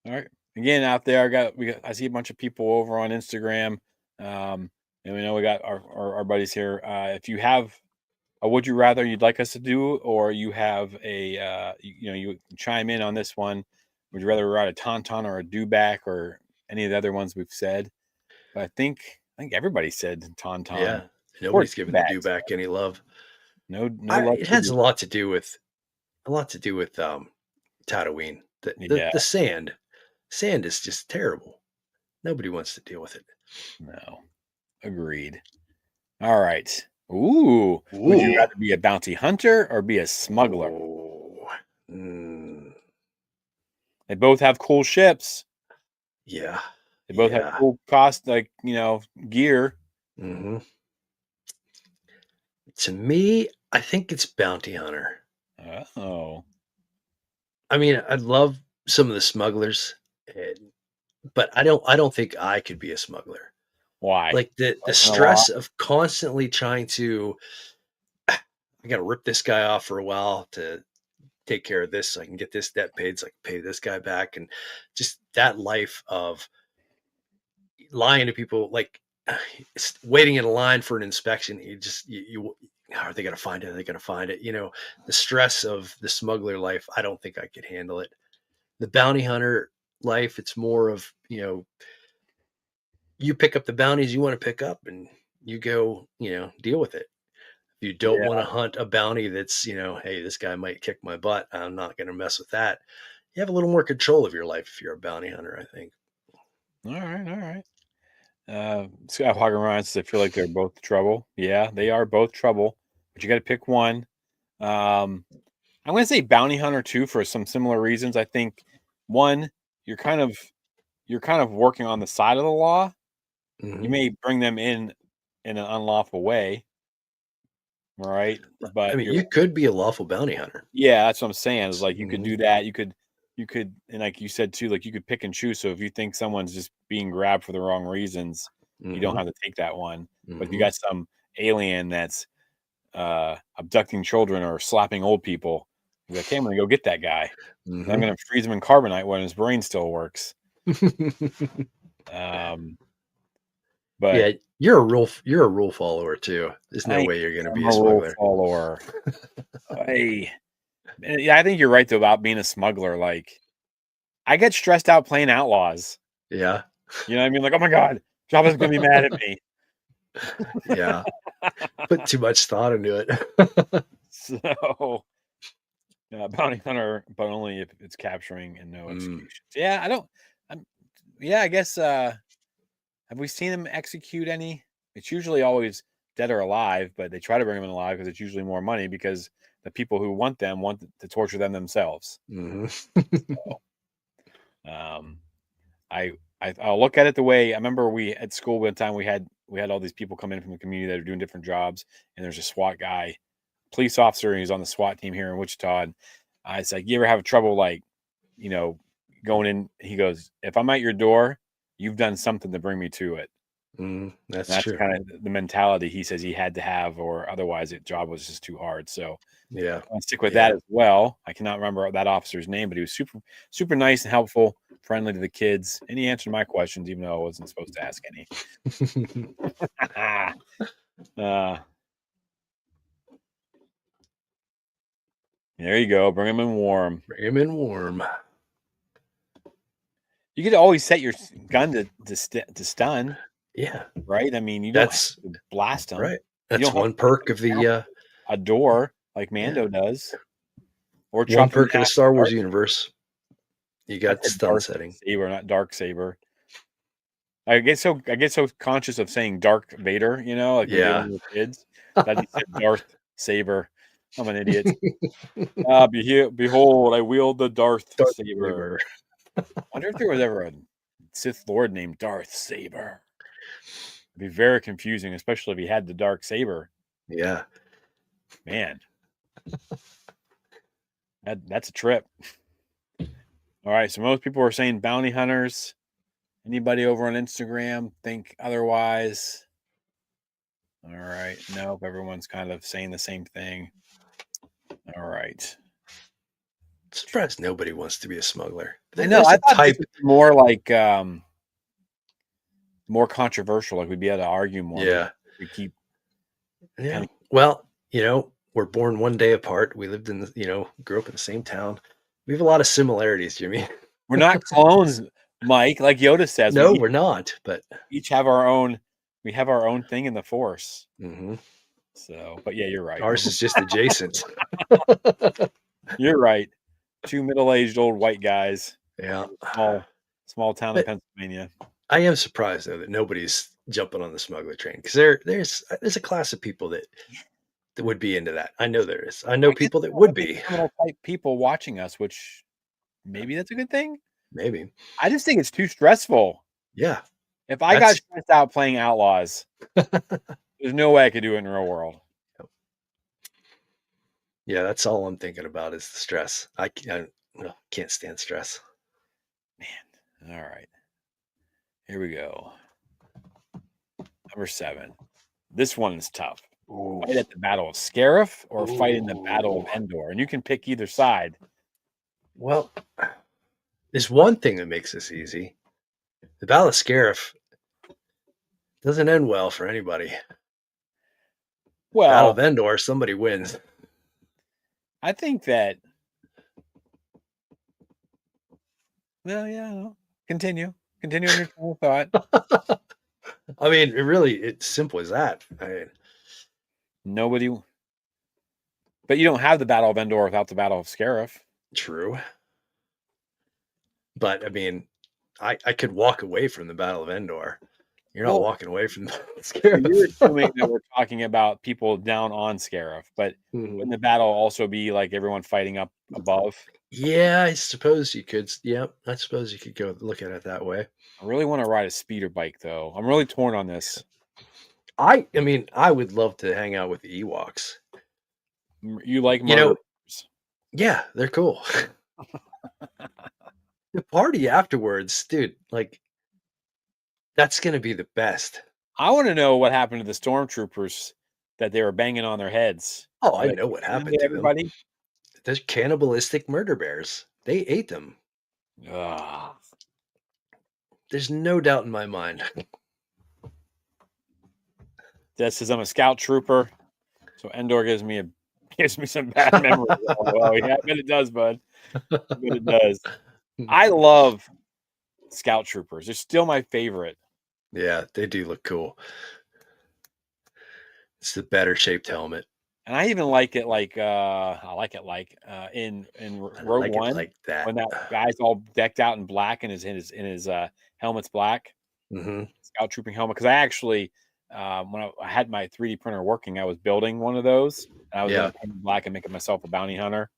all right. Again, out there, I see a bunch of people over on Instagram, and we know we got our buddies here. If you have a would you rather you'd like us to do, or you have a you chime in on this one. Would you rather ride a tauntaun or a dewback or any of the other ones we've said? But I think everybody said tauntaun. Yeah, Or nobody's giving the dewbacks. dewback any love. No luck It for has you. a lot to do with Tatooine. Yeah, The sand is just terrible. Nobody wants to deal with it. no. Agreed. All right. Ooh. Would you Ooh, rather be a bounty hunter or be a smuggler? oh, mm, They both have cool ships. yeah, They both have yeah. cool cost, like, gear. hmm To me, I think it's bounty hunter. Oh. I mean, I love some of the smugglers, and, but I don't think I could be a smuggler. Why? Like the Broken a lot? stress of constantly trying to, I got to rip this guy off for a while to take care of this so I can get this debt paid so I can pay this guy back. And just that life of lying to people, like waiting in a line for an inspection. You are they going to find it? Are they going to find it? The stress of the smuggler life, I don't think I could handle it. The bounty hunter life, it's more of, you pick up the bounties you want to pick up and you go, deal with it. You don't Yeah. want to hunt a bounty that's, hey, this guy might kick my butt. I'm not going to mess with that. You have a little more control of your life if you're a bounty hunter, I think. All right. All right. Scott Hagen says, I feel like they're both trouble. Yeah, they are both trouble, but you got to pick one. Um, I'm going to say bounty hunter too for some similar reasons. I think one, you're kind of you're kind of working on the side of the law. You hmm may bring them in an unlawful way, right? I But mean, you're you could be a lawful bounty hunter. yeah, that's what I'm saying. Is like you could hmm do that. You could, and like you said too, like you could pick and choose. So if you think someone's just being grabbed for the wrong reasons, you don't hmm have to take that one. But if you hmm got some alien that's abducting children or slapping old people, you're like, hey, I'm gonna go get that guy. And I'm hmm gonna freeze him in carbonite when his brain still works. Um, but Yeah, you're a rule follower too. There's no I way you're going to am be a a rule smuggler. follower. I, yeah, I think you're right though about being a smuggler. Like, I get stressed out playing outlaws. Yeah, You know what I mean? Like, oh my god, Jabba's gonna be mad at me. yeah. Put too much thought into it. So, bounty hunter, but only if it's capturing and no mm. executions. Yeah, I don't. I'm, yeah, I guess. Have we seen them execute any? It's usually always dead or alive, but they try to bring them in alive because it's usually more money because the people who want them want to torture them themselves. hmm Um, I, I'll look at it the way I remember we at school one time we had all these people come in from the community that are doing different jobs, and there's a SWAT guy, police officer, and he's on the SWAT team here in Wichita. And I was like, you ever have trouble like, you know, going in? He goes, if I'm at your door, you've done something to bring me to it. That's And that's true. kind of the mentality he says he had to have, or otherwise the job was just too hard. So Yeah, I stick with yeah. that as well. I cannot remember that officer's name, but he was super, super nice and helpful, friendly to the kids. And he answered my questions, even though I wasn't supposed to ask any. uh, there you go. Bring them in warm. Bring him in warm. You could always set your gun to stun, Yeah, right? I mean, you don't have that's to blast them. right. You That's don't have one to take perk them of down the a door like yeah, Mando does, or one chop them perk of down the with Star a Wars dark. universe. You I got said stun Darth setting. Saber, not Dark Saber. I get so conscious of saying Dark Vader, like when Yeah. dealing with kids, that he said Darth Saber. I'm an idiot. Behold, I wield the Darth Darth Saber. Saber. Wonder if there was ever a Sith Lord named Darth Saber. It'd be very confusing, especially if he had the Dark Saber. Yeah. Man. That's a trip. All right, so most people are saying bounty hunters. Anybody over on Instagram think otherwise? All right, nope. Everyone's kind of saying the same thing. All right. Surprised nobody wants to be a smuggler. I know. There's I a thought this type. would be more like more controversial. Like we'd be able to argue more. Yeah. We keep. Yeah. Kinda- Well, we're born one day apart. We lived grew up in the same town. We have a lot of similarities, Jimmy. We're not clones, Mike. Like Yoda says, No, we we're not. But each have our own. We have our own thing in the Force. mhm. So, but yeah, you're right. Ours is just adjacent. You're right. Two middle-aged old white guys. Yeah. Small town in But Pennsylvania. I am surprised though that nobody's jumping on the smuggler train because there's a class of people that would be into that. I know there is. I know I guess people that there would would be be. criminal type people watching us, which maybe that's a good thing. Maybe. I just think it's too stressful. Yeah. If I got stressed out playing Outlaws, there's no way I could do it in the real world. Yeah, that's all I'm thinking about is the stress. I can't stand stress. Man, all right. Here we go. Number 7. This one is tough. Ooh. Fight at the Battle of Scarif or fight in the Battle of Endor. And you can pick either side. Well, there's one thing that makes this easy. The Battle of Scarif doesn't end well for anybody. Well, Battle of Endor, somebody wins. I think that. Well, yeah. Continue on your train of thought. I mean, it's simple as that. Nobody. But you don't have the Battle of Endor without the Battle of Scarif. True. But I mean, I could walk away from the Battle of Endor. You're not walking away from the Battle of Scarif. You're assuming that we're talking about people down on Scarif, but wouldn't the battle also be like everyone fighting up above? Yeah, I suppose you could. Yeah, I suppose you could go look at it that way. I really want to ride a speeder bike, though. I'm really torn on this. I mean, I would love to hang out with the Ewoks. You like murderers? Yeah, they're cool. The party afterwards, dude, like that's gonna be the best. I want to know what happened to the stormtroopers that they were banging on their heads. Oh, I know what happened to everybody. them. There's cannibalistic murder bears. They ate them. There's no doubt in my mind. That says I'm a scout trooper, so Endor gives me some bad memories. Well, yeah, I bet it does, bud. I bet it does. I love scout troopers. They're still my favorite. Yeah, they do look cool. It's the better shaped helmet. And I even like it in Rogue One like that. when that guy's all decked out in black and his helmet's black. Mm-hmm. Scout trooping helmet. Because I actually when I had my 3D printer working, I was building one of those. And I was going to paint black and make myself a bounty hunter.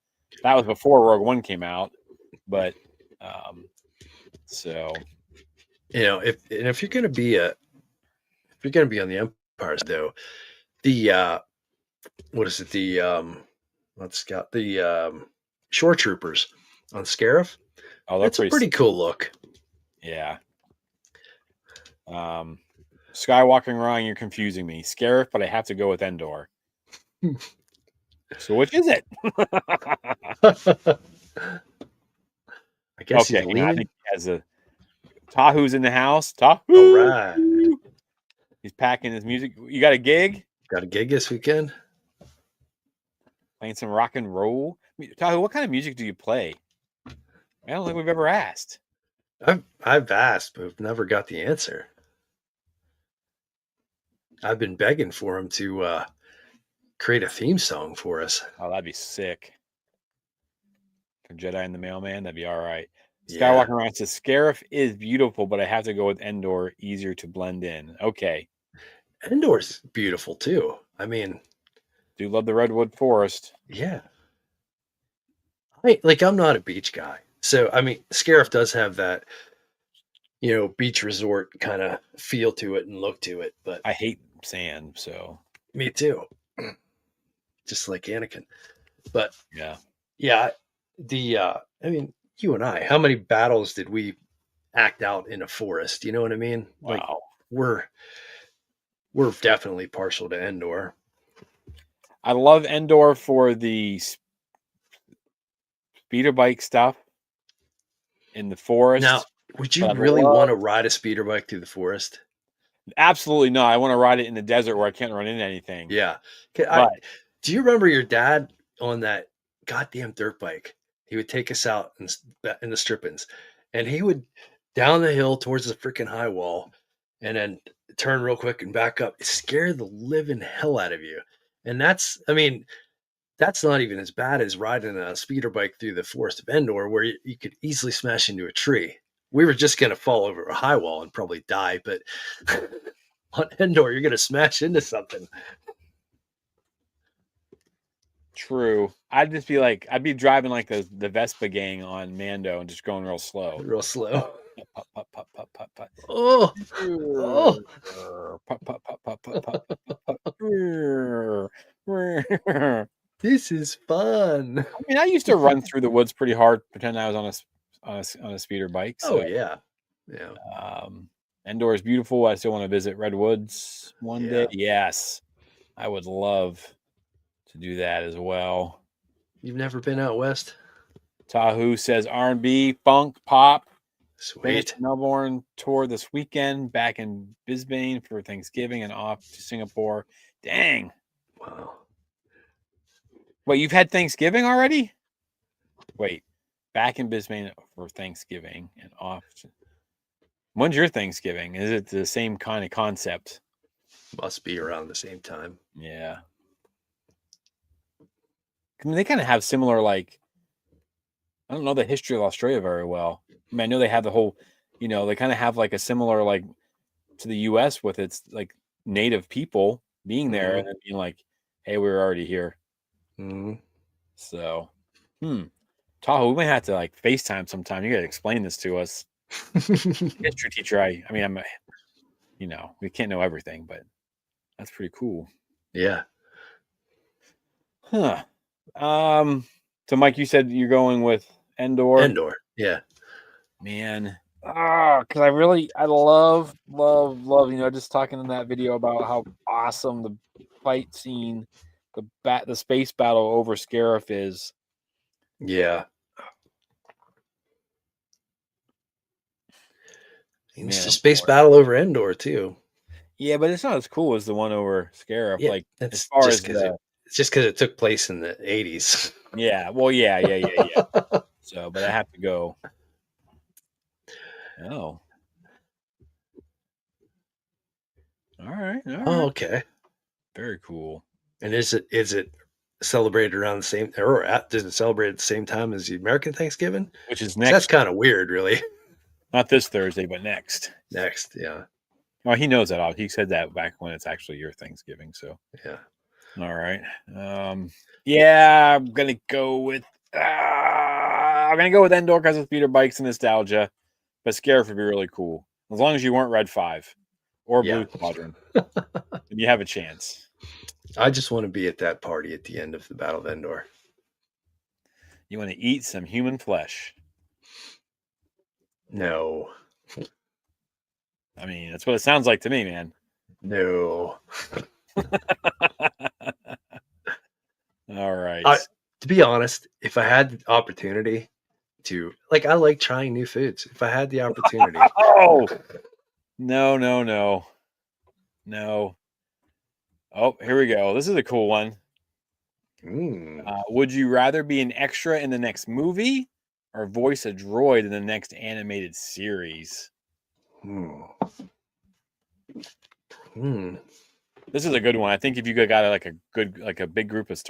That was before Rogue One came out, but so if you're going to be on the Empire, though, the what is it? The shore troopers on Scarif. Oh, that's a pretty cool look. Yeah. Skywalking wrong, you're confusing me. Scarif, but I have to go with Endor. So which is it? I guess okay, I think he has a Tahu's in the house. Tahu. All right. He's packing his music. You got a gig? Got a gig this weekend? Playing some rock and roll. Tahu, what kind of music do you play? I don't think we've ever asked. I've asked, but we've never got the answer. I've been begging for him to create a theme song for us. Oh, that'd be sick. For Jedi and the Mailman, that'd be all right. Skywalker around says Scarif is beautiful, but I have to go with Endor. Easier to blend in. Okay. Endor's beautiful too. I mean, do love the redwood forest. Yeah. I'm not a beach guy. So, I mean, Scarif does have that, beach resort kind of feel to it and look to it, but I hate sand, so. Me too. Just like Anakin. But Yeah. yeah, I mean, you and I, how many battles did we act out in a forest? You know what I mean? Like Wow. we're we're definitely partial to Endor. I love Endor for the speeder bike stuff in the Now, forest, would you but I really want love to ride a speeder bike through the forest? absolutely not. I want to ride it in the desert where I can't run into anything. Yeah. But Do you remember your dad on that goddamn dirt bike? He would take us out in the strippings, and he would down the hill towards the freaking high wall, and then turn real quick and back up. It scared the living hell out of you. And I mean, that's not even as bad as riding a speeder bike through the forest of Endor, where you could easily smash into a tree. We were just going to fall over a high wall and probably die, but on Endor, you're going to smash into something true. I'd be driving like the Vespa gang on Mando and just going real slow. real slow. Pop, pop, pop, pop, pop, pop. Oh, oh, Pop, pop, pop, pop, pop, pop, pop. this is fun. I mean, I used to run through the woods pretty hard, pretend I was on a speeder bike. Oh, So, yeah. Yeah. Endor is beautiful. I still want to visit Redwoods one day. Yeah. Yes, I would love to do that as well. You've never been out west? Tahu says R&B, funk, pop. Finished Sweet. the Melbourne tour this weekend. Back in Brisbane for Thanksgiving and off to Singapore. Dang. Wow. Wait, you've had Thanksgiving already? Wait, back in Brisbane for Thanksgiving and off. When's your Thanksgiving? Is it the same kind of concept? Must be around the same time. Yeah. I mean, they kind of have similar, like, I don't know the history of Australia very well. I mean, I know they have the whole, they kind of have like a similar, like, to the US with its, like, native people being there and then being like, hey, we were already here. Mm-hmm. So, Tahoe, we might have to like FaceTime sometime. You got to explain this to us. History teacher, I mean, we can't know everything, but that's pretty cool. Yeah. Huh. So Mike, you said you're going with Endor. Endor. Yeah. Man. Because I love, just talking in that video about how awesome the fight scene, the space battle over Scarif is. Yeah. It's a space battle over Endor too. Yeah, but it's not as cool as the one over Scarif. Yeah, Like that's as far just as because it's just because it took place in the 80s. yeah, well, yeah. So, but I have to go. Oh, all right. Oh, okay. Very cool. And is it celebrated around the same, or does it celebrate at the same time as the American Thanksgiving? Which is 'Cause next. that's kind of weird, really. Not this Thursday, but next. Next, yeah. Well, he knows that. He said that back when it's actually your Thanksgiving. So Yeah. all right. Yeah, I'm gonna go with Endor because of speeder bikes and nostalgia. But Scarif would be really cool. As long as you weren't Red 5 or Blue Squadron. Then you have a chance. I just want to be at that party at the end of the Battle of Endor. You want to eat some human flesh. No. I mean, that's what it sounds like to me, man. No. All right. To be honest, if I had the opportunity to, like, I like trying new foods. If I had the opportunity. Oh, no. Oh, here we go. This is a cool one. Would you rather be an extra in the next movie or voice a droid in the next animated series? This is a good one. I think if you got like a big group of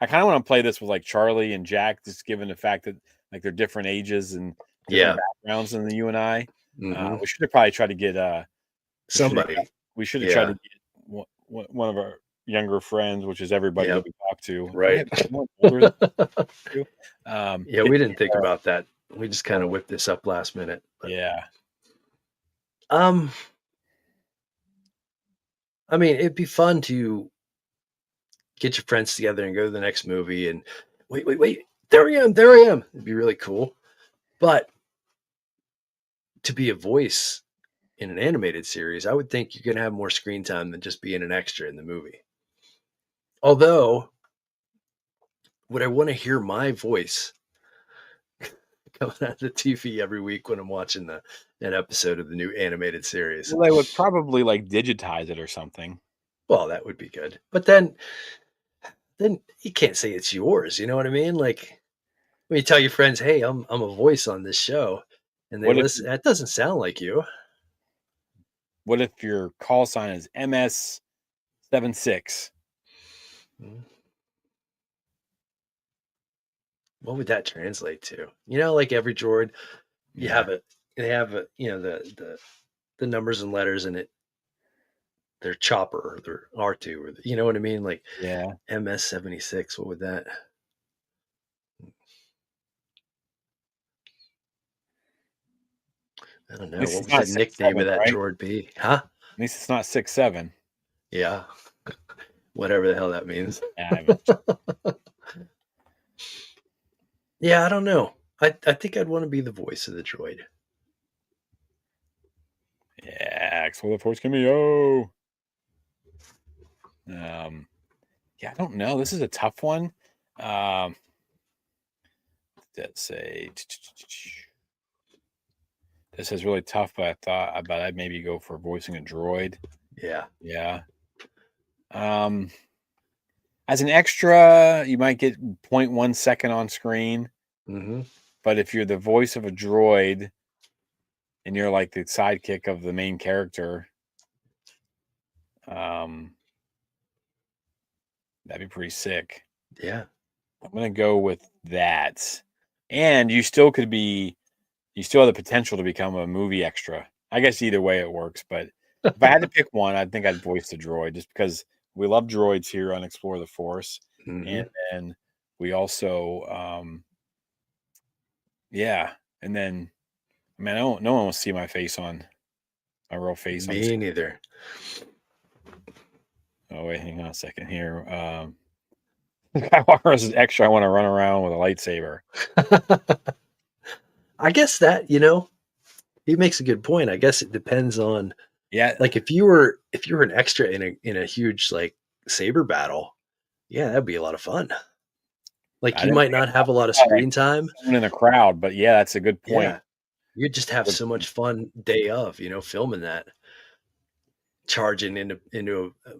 I kind of want to play this with like Charlie and Jack, just given the fact that like they're different ages and different backgrounds than you and I. We should have probably tried to get somebody. We should have tried to get one of our younger friends, which is everybody that we talk to. Right. Yeah, we didn't think about that. We just kind of whipped this up last minute. But. Yeah. I mean, it'd be fun to get your friends together and go to the next movie, and wait, there I am. It'd be really cool. But to be a voice in an animated series, I would think you're going to have more screen time than just being an extra in the movie. Although, would I want to hear my voice coming out of the TV every week when I'm watching an episode of the new animated series? Well, they would probably like digitize it or something. Well, that would be good. But then you can't say it's yours. You know what I mean? Like when you tell your friends, "Hey, I'm a voice on this show," and they What if listen, that doesn't sound like you. what if your call sign is MS76? Hmm. What would that translate to? You know, like every droid, you Yeah. have it. They have a, the numbers and letters in it. Their chopper or their R2 or you know what I mean? Like Yeah. MS-76. What would that? I don't At know. least What it's would not that six nickname seven, of that right? droid be? Huh? At least it's not 6'7". Yeah. Whatever the hell that means. Yeah, Yeah, I don't know. I think I'd want to be the voice of the droid. yeah. Explore the force, me. Oh. Yeah, I don't know. This is a tough one. Let's say this is really tough, but I thought about I'd maybe go for voicing a droid. Yeah. Yeah. As an extra, you might get 0.1 second on screen, Mm-hmm. but if you're the voice of a droid and you're like the sidekick of the main character, that'd be pretty sick. Yeah. I'm gonna go with that. And you still have the potential to become a movie extra. I guess either way it works, but if I had to pick one, I think I'd voice the droid just because we love droids here on Explore the Force. Mm-hmm. And then we also yeah. And then no one will see my face on my real face on the Me neither. Oh wait, hang on a second here. Skywalker is extra. I want to run around with a lightsaber. I guess that, he makes a good point. I guess it depends on Yeah, like if you were an extra in a huge like saber battle, yeah, that'd be a lot of fun. Like I you didn't might think not have a lot of about like screen time. someone in the crowd, but yeah, that's a good point. Yeah. You'd just have so much fun day of, filming that, charging into a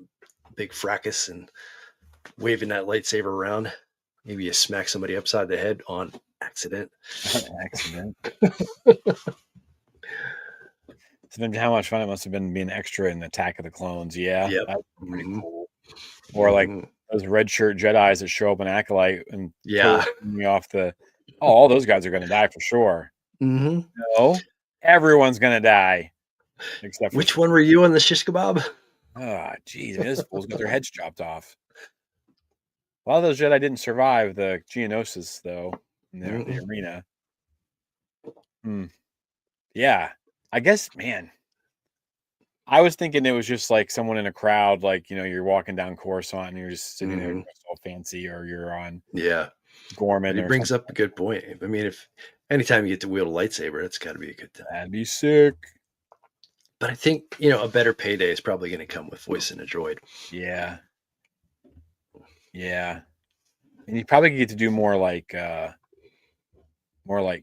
big fracas and waving that lightsaber around. Maybe you smack somebody upside the head on accident. Accident. So then how much fun it must have been being extra in Attack of the Clones. Yeah, Yep. that's pretty Mhm. cool. Or like Mhm. those red shirt Jedis that show up in Acolyte and Yeah. pull me off the. Oh, all those guys are going to die for sure. Hmm. No, everyone's going to die except for. Which one were you on the shish kebab? Ah, geez, those fools got their heads chopped off. A lot of those Jedi didn't survive the Geonosis, though, in the arena. Yeah, I guess, man. I was thinking it was just like someone in a crowd, like you're walking down Coruscant and you're just sitting there dressed all fancy, or you're on Yeah. Gorman. He Or brings something. up a good point. I mean, if anytime you get to wield a lightsaber, that's got to be a good time. That'd be sick. But I think a better payday is probably going to come with voicing a droid. Yeah, yeah, and you probably get to do more like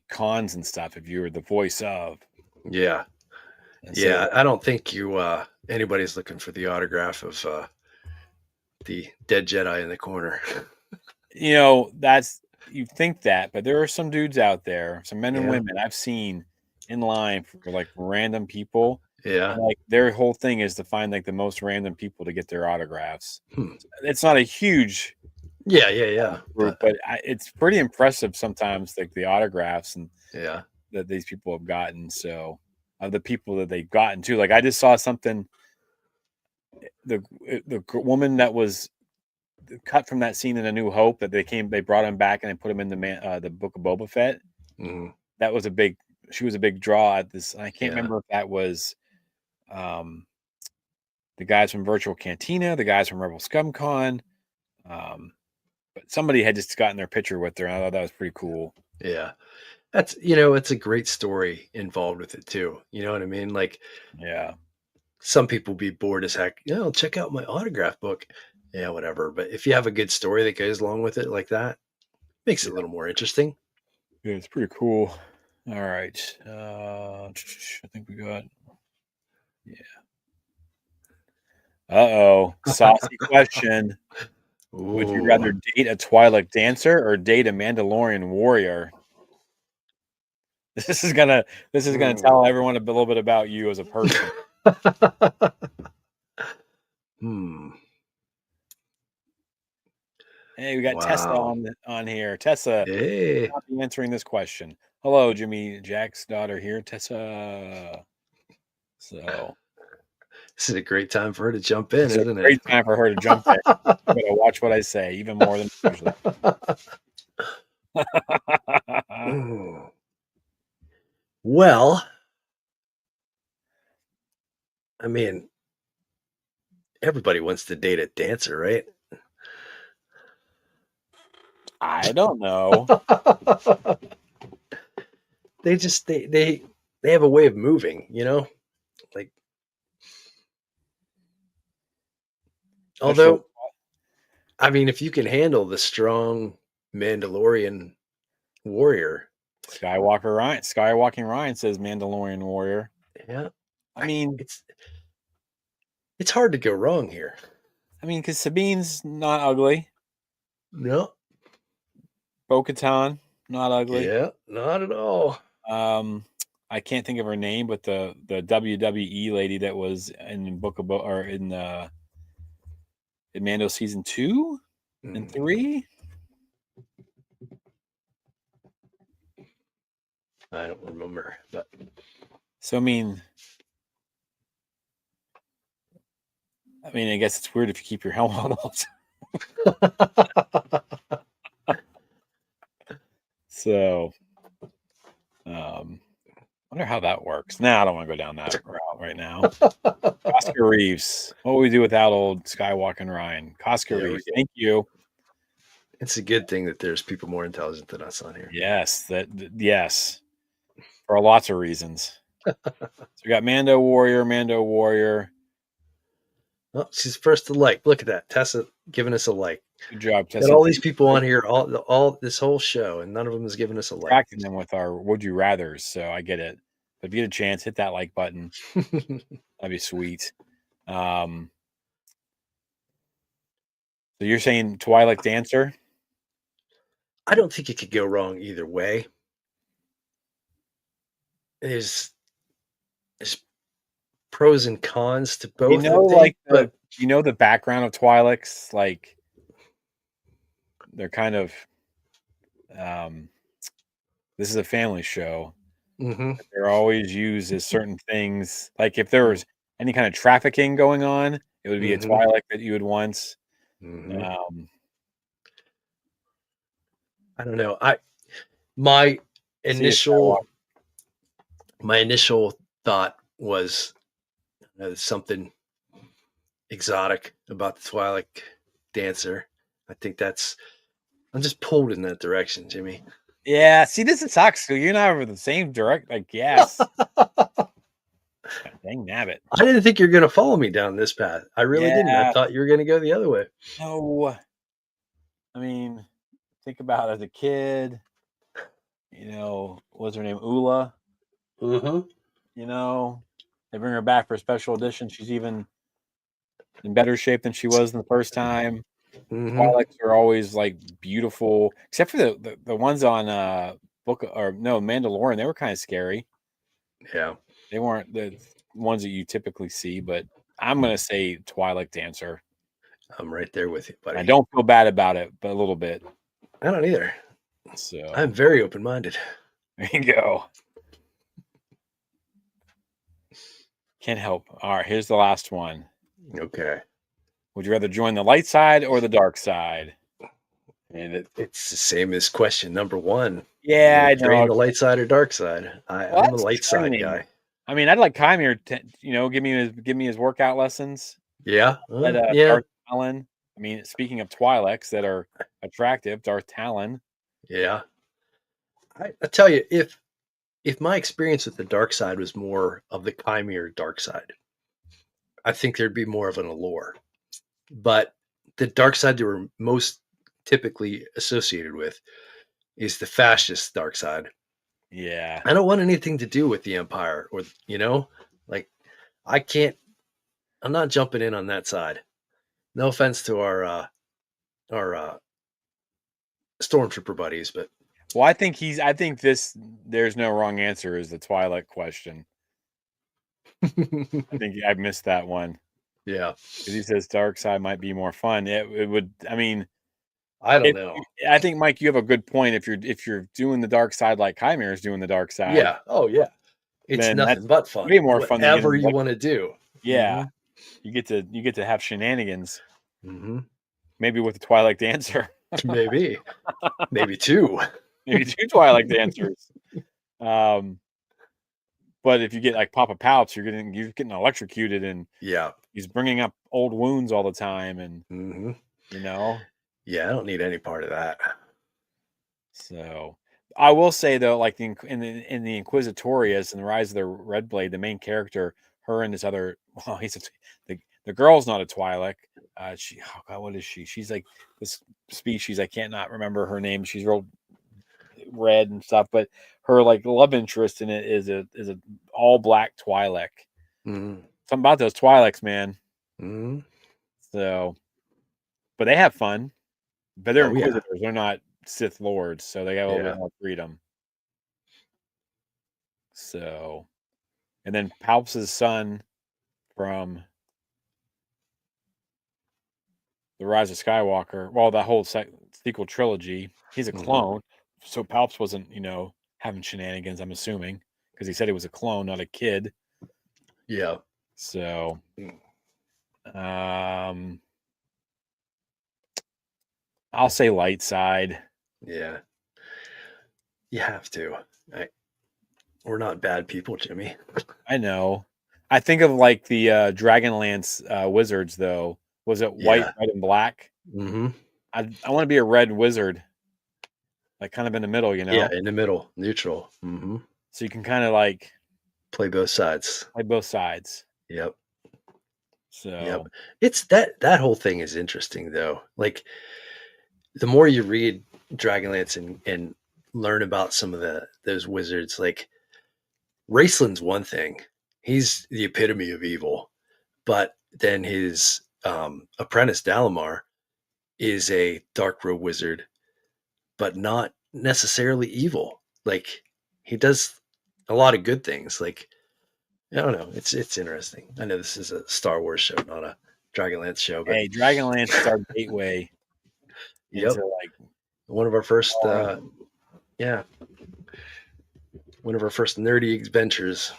cons and stuff if you were the voice of. Yeah. So, I don't think anybody's looking for the autograph of the dead Jedi in the corner. that's you think that, but there are some dudes out there, some men and Yeah. women I've seen in line for like random people. Yeah. And, like their whole thing is to find like the most random people to get their autographs. Hmm. It's not a huge Yeah. group, but it's pretty impressive sometimes, like the autographs and Yeah. that these people have gotten. So of the people that they've gotten too, like I just saw something. The woman that was cut from that scene in A New Hope that they brought him back and they put him in the Book of Boba Fett. Mm-hmm. That was she was a big draw at this. I can't Yeah. remember if that was the guys from Virtual Cantina, the guys from Rebel ScumCon. But somebody had just gotten their picture with her, and I thought that was pretty cool. Yeah. That's, it's a great story involved with it too. You know what I mean? Like Yeah. some people be bored as heck. Check out my autograph book. Yeah, whatever. But if you have a good story that goes along with it like that, makes it a little more interesting. Yeah, it's pretty cool. All right. I think we got. Yeah. Uh-oh. Saucy question. Would you rather date a Twilight dancer or date a Mandalorian warrior? This is gonna tell everyone a little bit about you as a person. Hey, we got Tessa on here. Tessa, hey. I'll be answering this question. Hello, Jimmy Jack's daughter here, Tessa. So this is a great time for her to jump in, isn't it? Great time for her to jump in. I'm gonna watch what I say, even more than usually. Well, I mean, everybody wants to date a dancer, right? I don't know. They just they have a way of moving, like. Although, I mean, if you can handle the strong Mandalorian warrior, Skywalking Ryan says Mandalorian warrior. Yeah, I mean, it's hard to go wrong here. I mean, because Sabine's not ugly. No. Bo-Katan, not ugly. Yeah, not at all. I can't think of her name, but the WWE lady that was in Book of or in Mando season 2 and 3. I don't remember, but so I mean, I guess it's weird if you keep your helmet on all the time. So, wonder how that works. Nah, I don't want to go down that route right now. Oscar Reeves. What would we do without old Skywalking Ryan? Oscar Reeves. Thank you. It's a good thing that there's people more intelligent than us on here. Yes, yes. For lots of reasons. So we got Mando Warrior. Oh, she's first to like. Look at that. Tessa giving us a like. Good job, Tessa. Got all these people on here, all this whole show, and none of them has given us a like. Tracking them with our would you rather's, so I get it. But if you get a chance, hit that like button. That'd be sweet. So you're saying Twilight dancer? I don't think it could go wrong either way. There's pros and cons to both. The background of Twi'leks, like they're kind of this is a family show. Mm-hmm. They're always used as certain things. Like if there was any kind of trafficking going on, it would be a Twi'lek that you would want. I don't know. My initial thought was something exotic about the Twi'lek dancer. I think I'm just pulled in that direction, Jimmy. Yeah, see, this sucks. You're not over the same direct. Like, yes. Dang nabbit. I didn't think you were going to follow me down this path. I really didn't. I thought you were going to go the other way. No. I mean, think about it, as a kid, what's her name? Ula. Mm-hmm. They bring her back for a special edition. She's even in better shape than she was in the first time. Twi'leks are always like beautiful, except for the ones on Mandalorian. They were kind of scary. Yeah, they weren't the ones that you typically see. But I'm gonna say Twilight dancer. I'm right there with you, buddy. I don't feel bad about it, but a little bit. I don't either. So I'm very open-minded. There you go. Can't help. All right, here's the last one. Okay. Would you rather join the light side or the dark side? And it's the same as question number 1. Yeah, I know. The light side or dark side. I'm a light side guy. I mean, I'd like Kymir to, give me his workout lessons. Yeah. Darth Talon. I mean, speaking of Twi'leks that are attractive, Darth Talon. Yeah. I tell you, if my experience with the dark side was more of the Chimere dark side, I think there'd be more of an allure. But the dark side that we're most typically associated with is the fascist dark side. Yeah. I don't want anything to do with the Empire or, like I can't, I'm not jumping in on that side. No offense to our stormtrooper buddies, but Well, I think there's no wrong answer is the Twi'lek question. I think I missed that one. yeah, Because he says dark side might be more fun. It would. I mean, I don't know. I think Mike, you have a good point. If you're doing the dark side like Chimera is doing the dark side, Yeah. Oh, yeah. It's then that's nothing but fun. way more fun than Whatever getting you like, want to do. yeah. You get to have shenanigans, Hmm. maybe with the Twilight Dancer, Maybe, maybe two. maybe two Twilight Dancers. But if you get like Papa Palps, you're getting electrocuted, and Yeah. he's bringing up old wounds all the time, and Hmm. you know. Yeah. I don't need any part of that. So I will say though, like in the Inquisitorius and the Rise of the Red Blade, the main character, her and this other, well, the girl's not a Twi'lek. She, oh God, what is she? She's like this species. I can't not remember her name. She's real red and stuff, but her like love interest in it is a all black Twi'lek. Hmm. Something about those Twi'leks, man. Hmm. So, but they have fun. But they're Oh, yeah. Inquisitors. They're not Sith Lords, so they got a little Yeah. bit more freedom. So, and then Palps's son from the Rise of Skywalker, well, that whole sequel trilogy, he's a Mhm. clone. So Palps wasn't, having shenanigans. I'm assuming because he said he was a clone, not a kid. Yeah. So, Mm. I'll say light side. Yeah. You have to. We're not bad people, Jimmy. I know. I think of like the Dragonlance wizards, though. Was it white, Yeah. red, and black? Hmm. I want to be a red wizard, like kind of in the middle, Yeah. In the middle, neutral. Hmm. So you can kind of like Play both sides. play both sides. Yep. So Yep. It's that whole thing is interesting though. Like the more you read Dragonlance and learn about some of those wizards, like Raceland's one thing. He's the epitome of evil. But then his apprentice Dalamar is a dark robe wizard, but not necessarily evil. Like he does a lot of good things. Like I don't know. It's interesting. I know this is a Star Wars show, not a Dragonlance show, but hey, Dragonlance is our gateway yep, into like one of our first, yeah, one of our first nerdy adventures.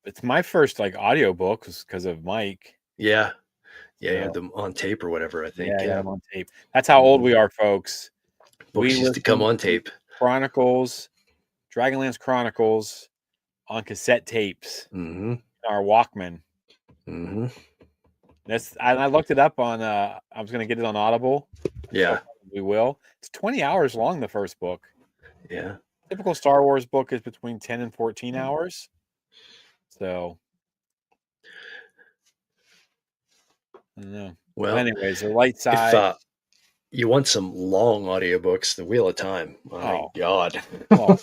it's my first like audiobook because of Mike. Yeah, yeah, you So, had them on tape or whatever. I think. yeah, I got Yeah, them on tape. That's how old we are, folks. books We used to come listened on tape. Chronicles, Dragonlance Chronicles on cassette tapes, Hmm. our Walkman. Hmm. I looked it up on I was gonna get it on Audible. Yeah, We will. It's 20 hours long, the first book. yeah. Typical Star Wars book is between 10 and 14 hours. So I don't know. Well, Anyways, the light if side. you want some long audiobooks, The Wheel of Time. My Oh. God. Well,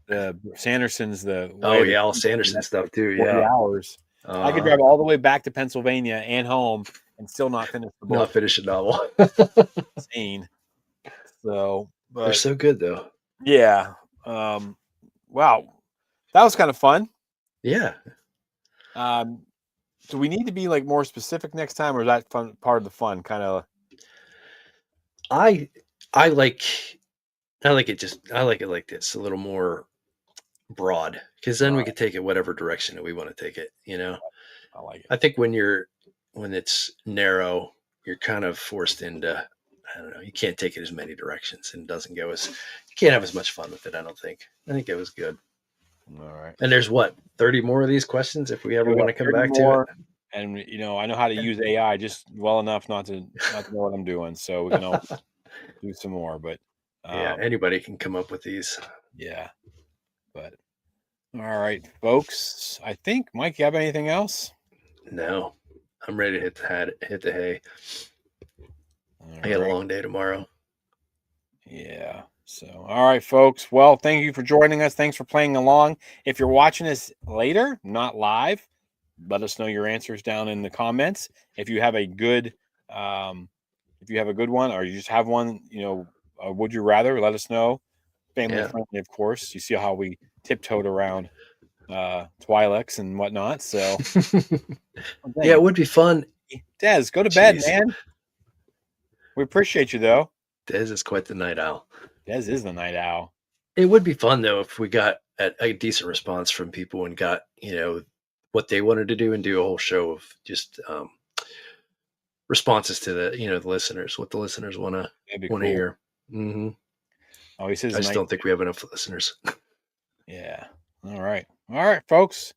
the Sandersons, the Oh way yeah, all Sanderson stuff too. 40 Yeah. hours. I could drive all the way back to Pennsylvania and home and still not finish the Not book. finish a novel. Insane. So, They're but so good though. yeah. Wow. That was kind of fun. Yeah. Do we need to be like more specific next time, or is that fun part of the fun? Kind of. I like I like it like this, a little more broad, because then we could take it whatever direction that we want to take it, I like it. I think when it's narrow, you're kind of forced into, I don't know, you can't take it as many directions and it doesn't go as, you can't have as much fun with it, I don't think. I think it was good. All right. And there's 30 more of these questions if we ever want to come back to it. and I know how to use AI just well enough not to know what I'm doing. So we can always do some more. But Yeah, anybody can come up with these. yeah. But all right, folks. I think Mike, you have anything else? No, I'm ready to hit the hay. All I got a right. long day tomorrow. Yeah. So, all right, folks. Well, thank you for joining us. Thanks for playing along. If you're watching this later, not live, let us know your answers down in the comments. If you have a good, one, or you just have one, would you rather? Let us know. Family Yeah. friendly, of course. You see how we tiptoed around Twi'leks and whatnot. So, Yeah, it dang would be fun. it. Des, go to bed, Jeez, man. We appreciate you, though. Dez is quite the night owl. Des is the night owl. It would be fun though if we got a decent response from people and got what they wanted to do and do a whole show of just responses to the listeners, what the listeners want That'd be to cool. hear. Hmm. Oh, he says I the just night. don't think we have enough listeners. Yeah. All right, folks.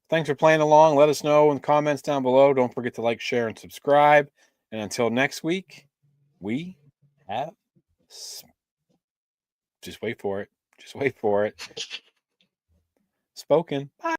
Thanks for playing along. Let us know in the comments down below. Don't forget to like, share, and subscribe. And until next week, we have. Just wait for it. Just wait for it. Spoken. Bye.